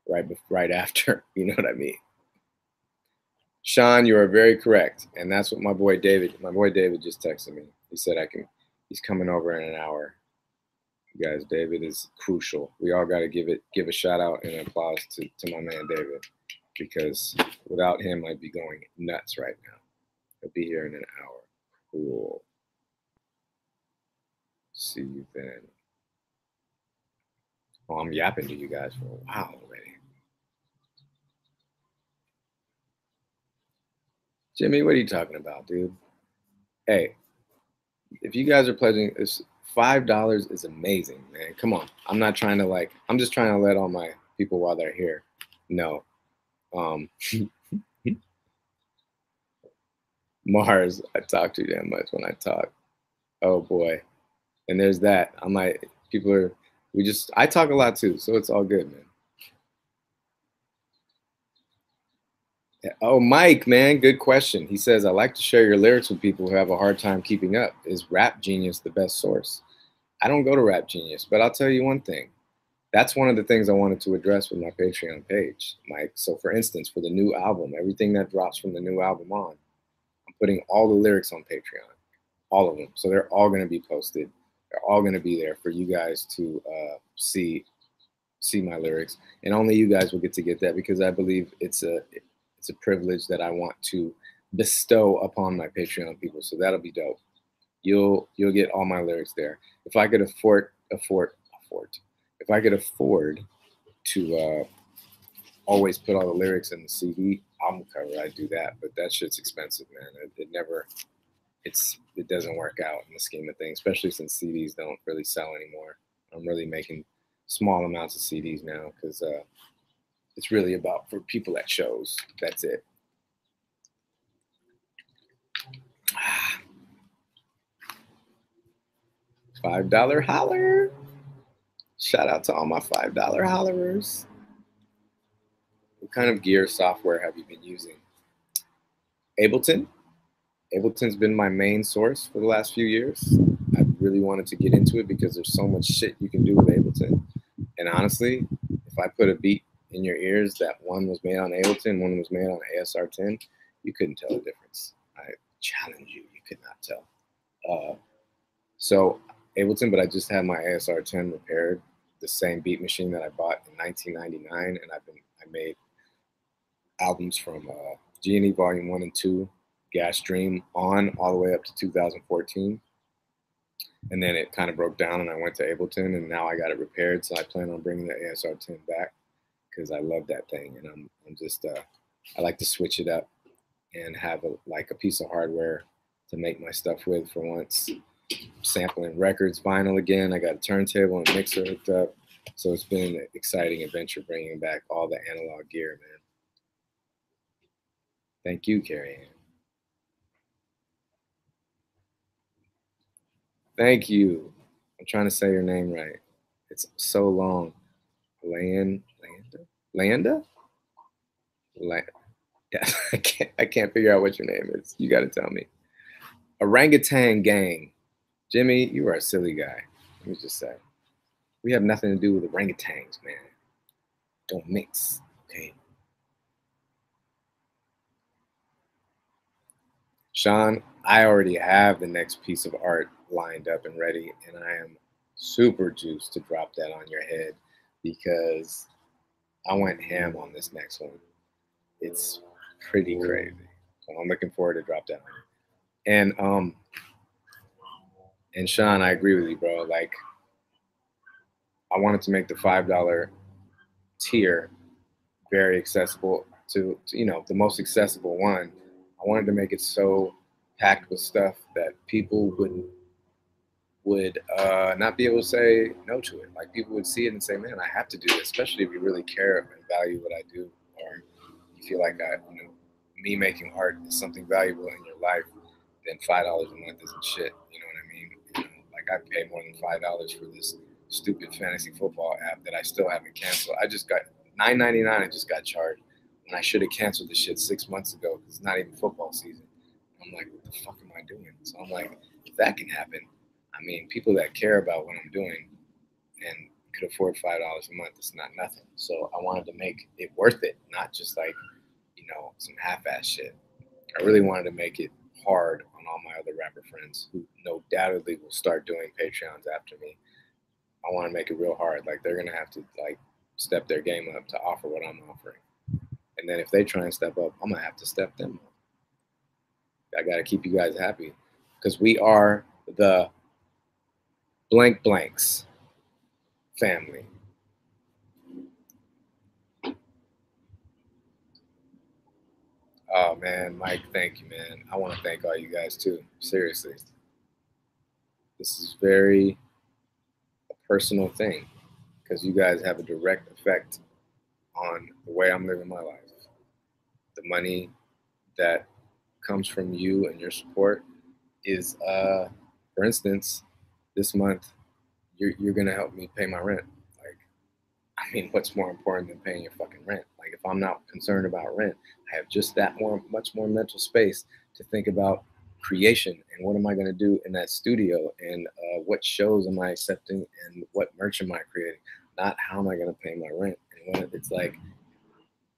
right after. You know what I mean? Sean, you are very correct, and that's what my boy David just texted me. He said he's coming over in an hour. You guys, David is crucial. We all got to give a shout out and applause to my man David, because without him, I'd be going nuts right now. He'll be here in an hour. Cool. See you then. Oh, I'm yapping to you guys for a while already. Jimmy, what are you talking about, dude? Hey, if you guys are pledging, $5 is amazing, man. Come on. I'm not trying to I'm just trying to let all my people while they're here know. Mars, I talk too damn much when I talk. Oh boy. And there's that. I talk a lot too, so it's all good, man. Oh, Mike, man, good question. He says, I like to share your lyrics with people who have a hard time keeping up. Is Rap Genius the best source? I don't go to Rap Genius, but I'll tell you one thing. That's one of the things I wanted to address with my Patreon page, Mike. So for instance, for the new album, everything that drops from the new album on, I'm putting all the lyrics on Patreon, all of them. So they're all going to be posted. They're all going to be there for you guys to see my lyrics. And only you guys will get to get that, because I believe it's a privilege that I want to bestow upon my Patreon people. So that'll be dope. You'll get all my lyrics there. If I could afford to always put all the lyrics in the CD album cover, I'd do that. But that shit's expensive, man. It it doesn't work out in the scheme of things, especially since CDs don't really sell anymore. I'm really making small amounts of CDs now because it's really about for people at shows. That's it. $5 holler. Shout out to all my $5 hollerers. What kind of gear software have you been using? Ableton. Ableton's been my main source for the last few years. I really wanted to get into it because there's so much shit you can do with Ableton. And honestly, if I put a beat in your ears that one was made on Ableton, one was made on ASR 10, you couldn't tell the difference. I challenge you, you could not tell. So Ableton, but I just had my ASR 10 repaired, the same beat machine that I bought in 1999, and I made albums from G&E Volume 1 and 2, Gas Dream on all the way up to 2014. And then it kind of broke down and I went to Ableton and now I got it repaired. So I plan on bringing the ASR 10 back because I love that thing. And I'm just, I like to switch it up and have a piece of hardware to make my stuff with for once. Sampling records, vinyl again. I got a turntable and mixer hooked up. So it's been an exciting adventure bringing back all the analog gear, man. Thank you, Carrie Ann. Thank you. I'm trying to say your name right. It's so long. Landa? Yeah, I can't figure out what your name is. You got to tell me. Orangutan gang. Jimmy, you are a silly guy. Let me just say. We have nothing to do with orangutans, man. Don't mix, okay? Sean, I already have the next piece of art lined up and ready, and I am super juiced to drop that on your head because I went ham on this next one. It's pretty crazy. So I'm looking forward to drop that one. And Sean, I agree with you, bro. Like, I wanted to make the $5 tier very accessible to the most accessible one. I wanted to make it so packed with stuff that people would not be able to say no to it. Like people would see it and say, "Man, I have to do this," especially if you really care and value what I do, or you feel like me making art is something valuable in your life. Then $5 a month isn't shit. You know what I mean? Like I pay more than $5 for this stupid fantasy football app that I still haven't canceled. I just got $9.99. I just got charged, and I should have canceled this shit 6 months ago because it's not even football season. I'm like, what the fuck am I doing? So I'm like, if that can happen, I mean, people that care about what I'm doing and could afford $5 a month, it's not nothing. So I wanted to make it worth it, not just like, some half-ass shit. I really wanted to make it hard on all my other rapper friends who no doubtedly will start doing Patreons after me. I want to make it real hard. Like they're going to have to like step their game up to offer what I'm offering. And then if they try and step up, I'm going to have to step them up. I got to keep you guys happy because we are the blank blanks family. Oh man, Mike, thank you, man. I want to thank all you guys too. Seriously. This is very a personal thing because you guys have a direct effect on the way I'm living my life. The money that comes from you and your support is, for instance, this month, you're going to help me pay my rent. Like, I mean, what's more important than paying your fucking rent? Like, if I'm not concerned about rent, I have just that much more mental space to think about creation and what am I going to do in that studio and what shows am I accepting and what merch am I creating, not how am I going to pay my rent. And when it's like,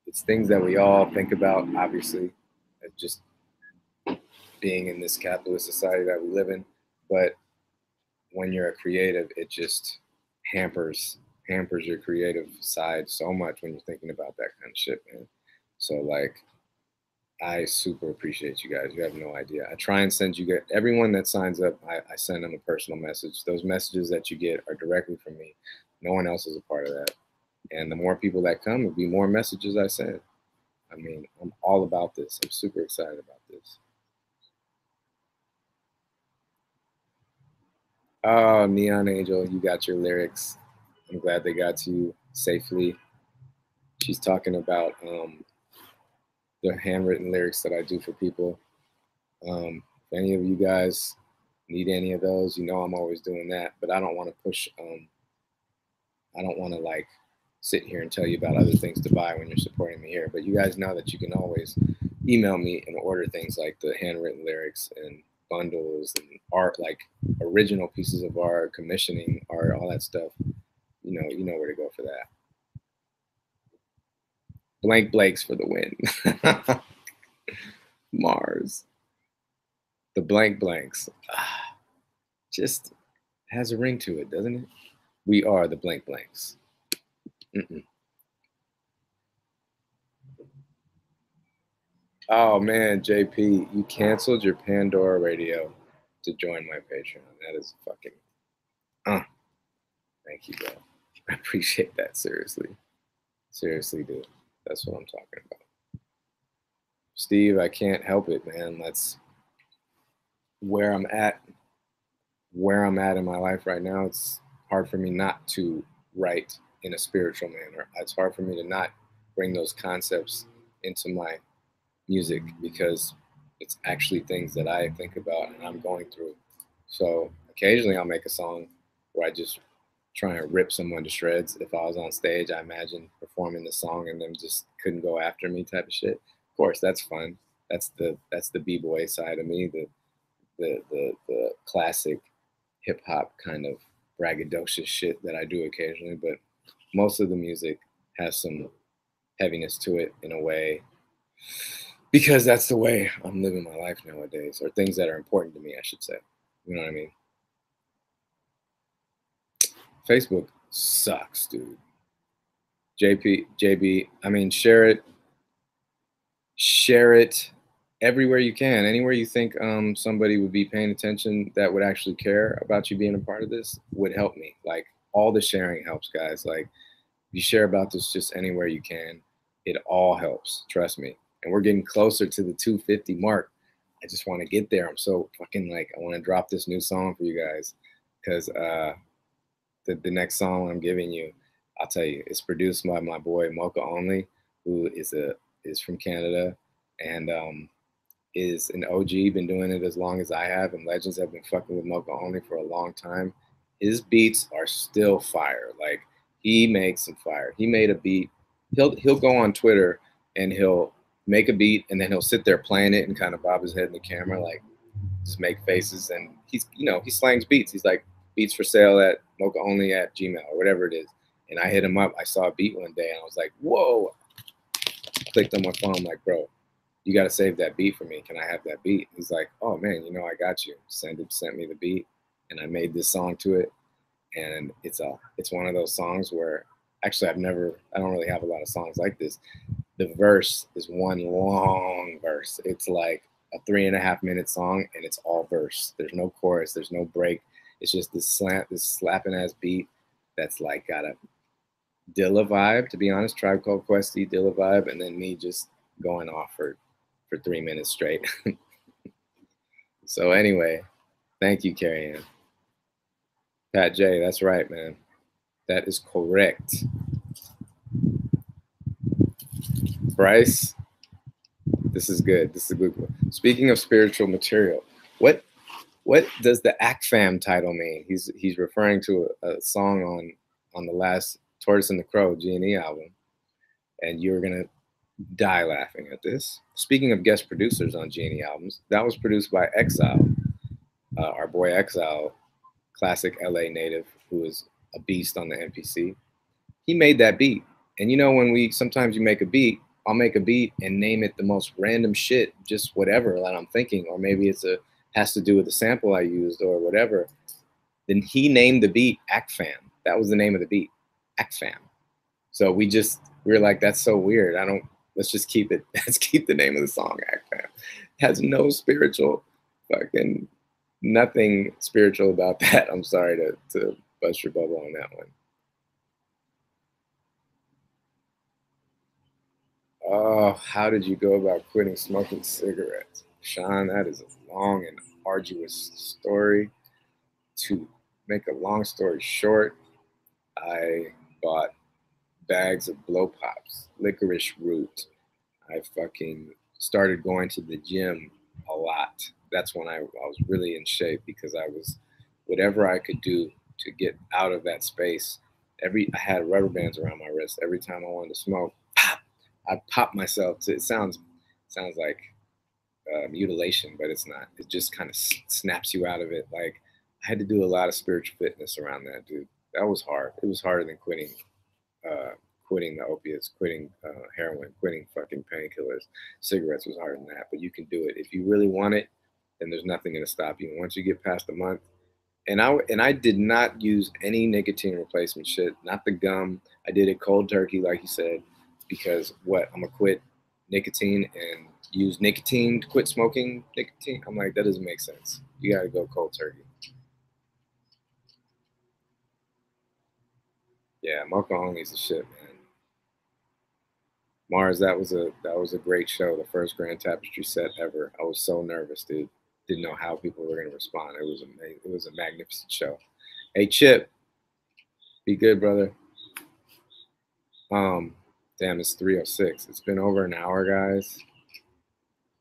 it's things that we all think about, obviously, just being in this capitalist society that we live in. But when you're a creative, it just hampers your creative side so much when you're thinking about that kind of shit, man. So like, I super appreciate you guys. You have no idea. I try and send you everyone that signs up. I send them a personal message. Those messages that you get are directly from me. No one else is a part of that. And the more people that come, it'll be more messages I send. I mean, I'm all about this. I'm super excited about this. Oh, Neon Angel, you got your lyrics. I'm glad they got to you safely. She's talking about the handwritten lyrics that I do for people. If any of you guys need any of those, you know I'm always doing that. But I don't want to push. I don't want to like sit here and tell you about other things to buy when you're supporting me here. But you guys know that you can always email me and order things like the handwritten lyrics and bundles and art, like original pieces of art, commissioning art, all that stuff. You know where to go for that. Blank Blakes for the win. Mars. The blank blanks. Just has a ring to it, doesn't it? We are the blank blanks. Mm-mm. Oh man, JP, you canceled your Pandora radio to join my Patreon. That is fucking. Thank you, bro. I appreciate that. Seriously. Seriously, dude. That's what I'm talking about. Steve, I can't help it, man. That's where I'm at. Where I'm at in my life right now. It's hard for me not to write in a spiritual manner. It's hard for me to not bring those concepts into my music because it's actually things that I think about and I'm going through. So occasionally I'll make a song where I just try and rip someone to shreds. If I was on stage, I imagine performing the song and them just couldn't go after me type of shit. Of course, that's fun. That's the b-boy side of me, the classic hip hop kind of braggadocious shit that I do occasionally. But most of the music has some heaviness to it in a way because that's the way I'm living my life nowadays, or things that are important to me, I should say. You know what I mean? Facebook sucks, dude. JB, I mean, share it everywhere you can, anywhere you think somebody would be paying attention that would actually care about you being a part of this would help me. Like all the sharing helps, guys. Like if you share about this just anywhere you can, it all helps. Trust me. And we're getting closer to the 250 mark. I just want to get there. I'm so fucking like I want to drop this new song for you guys because the next song I'm giving you, I'll tell you, it's produced by my boy Mocha Only, who is from Canada and is an OG, been doing it as long as I have, and Legends have been fucking with Mocha Only for a long time. His beats are still fire. Like he makes some fire. He made a beat. He'll go on Twitter and he'll make a beat and then he'll sit there playing it and kind of bob his head in the camera, like just make faces. And he slangs beats. He's like beats for sale at Mocha Only at Gmail or whatever it is. And I hit him up. I saw a beat one day and I was like, whoa. Clicked on my phone, like, bro, you got to save that beat for me. Can I have that beat? He's like, oh man, I got you. Sent me the beat and I made this song to it. And it's one of those songs where actually I don't really have a lot of songs like this. The verse is one long verse. It's like a 3.5 minute song and it's all verse. There's no chorus. There's no break. It's just this slapping ass beat that's like got a Dilla vibe, to be honest, Tribe Called Questy, Dilla vibe, and then me just going off for 3 minutes straight. So anyway, thank you, Carrie Ann. Pat J, that's right, man. That is correct. Bryce, this is good. This is a good one. Speaking of spiritual material, what does the ACFAM title mean? He's referring to a song on the last Tortoise and the Crow G&E album, and you're gonna die laughing at this. Speaking of guest producers on G&E albums, that was produced by Exile, our boy Exile, classic LA native who is a beast on the MPC. He made that beat, and when sometimes you make a beat, I'll make a beat and name it the most random shit, just whatever that I'm thinking, or maybe has to do with the sample I used or whatever. Then he named the beat ACFAM. That was the name of the beat, ACFAM. So we were like, that's so weird. Let's just keep it. Let's keep the name of the song ACFAM. It has no spiritual, fucking nothing spiritual about that. I'm sorry to bust your bubble on that one. Oh, how did you go about quitting smoking cigarettes? Sean, that is a long and arduous story to make a long story short, I bought bags of blow pops, licorice root. I fucking started going to the gym a lot. That's when I was really in shape because I was whatever I could do to get out of that space. I had rubber bands around my wrist. Every time I wanted to smoke, pop, I pop myself. It sounds like mutilation, but it's not. It just kind of snaps you out of it. Like I had to do a lot of spiritual fitness around that, dude. That was hard. It was harder than quitting the opiates, quitting heroin, quitting fucking painkillers. Cigarettes was harder than that, but you can do it. If you really want it, then there's nothing going to stop you. And once you get past a month, and I did not use any nicotine replacement shit, not the gum. I did it cold turkey, like you said, because what? I'm going to quit nicotine and use nicotine to quit smoking nicotine? I'm like, that doesn't make sense. You got to go cold turkey. Yeah, mocha only is the shit, man. Mars, that was a great show. The first Grand Tapestry set ever. I was so nervous, dude. Didn't know how people were gonna respond. It was amazing. It was a magnificent show. Hey, Chip, be good, brother. Damn, it's 3:06. It's been over an hour, guys.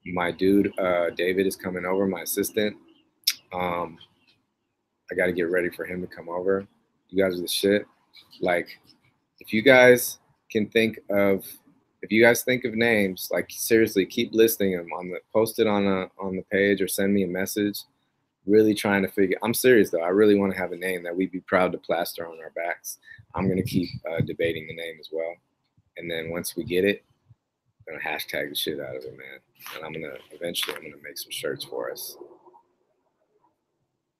My dude, David, is coming over. My assistant. I got to get ready for him to come over. You guys are the shit. Like, if you guys think of names, like seriously, keep listing them post it on the page or send me a message. Really trying to figure. I'm serious though. I really want to have a name that we'd be proud to plaster on our backs. I'm gonna keep debating the name as well, and then once we get it, I'm gonna hashtag the shit out of it, man. And eventually I'm gonna make some shirts for us.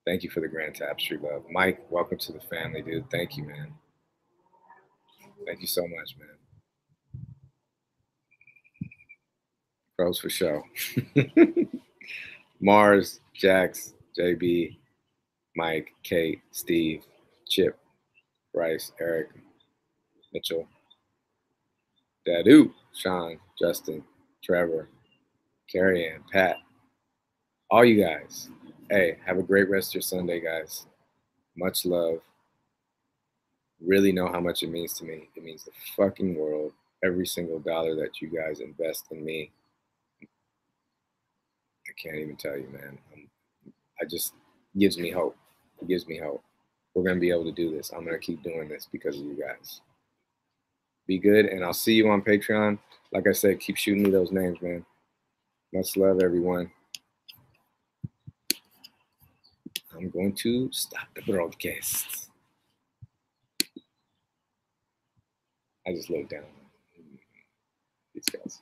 Thank you for the Grand Tapestry, love. Mike, welcome to the family, dude. Thank you, man. Thank you so much, man. Pros for show. Mars, Jax, JB, Mike, Kate, Steve, Chip, Bryce, Eric, Mitchell, Dadu, Sean, Justin, Trevor, Carrie Ann, Pat, all you guys. Hey, have a great rest of your Sunday, guys. Much love. Really know how much it means to me. It means the fucking world. Every single dollar that you guys invest in me. I can't even tell you, man. It gives me hope. It gives me hope. We're going to be able to do this. I'm going to keep doing this because of you guys. Be good, and I'll see you on Patreon. Like I said, keep shooting me those names, man. Much love, everyone. I'm going to stop the broadcast. I just looked down. These guys.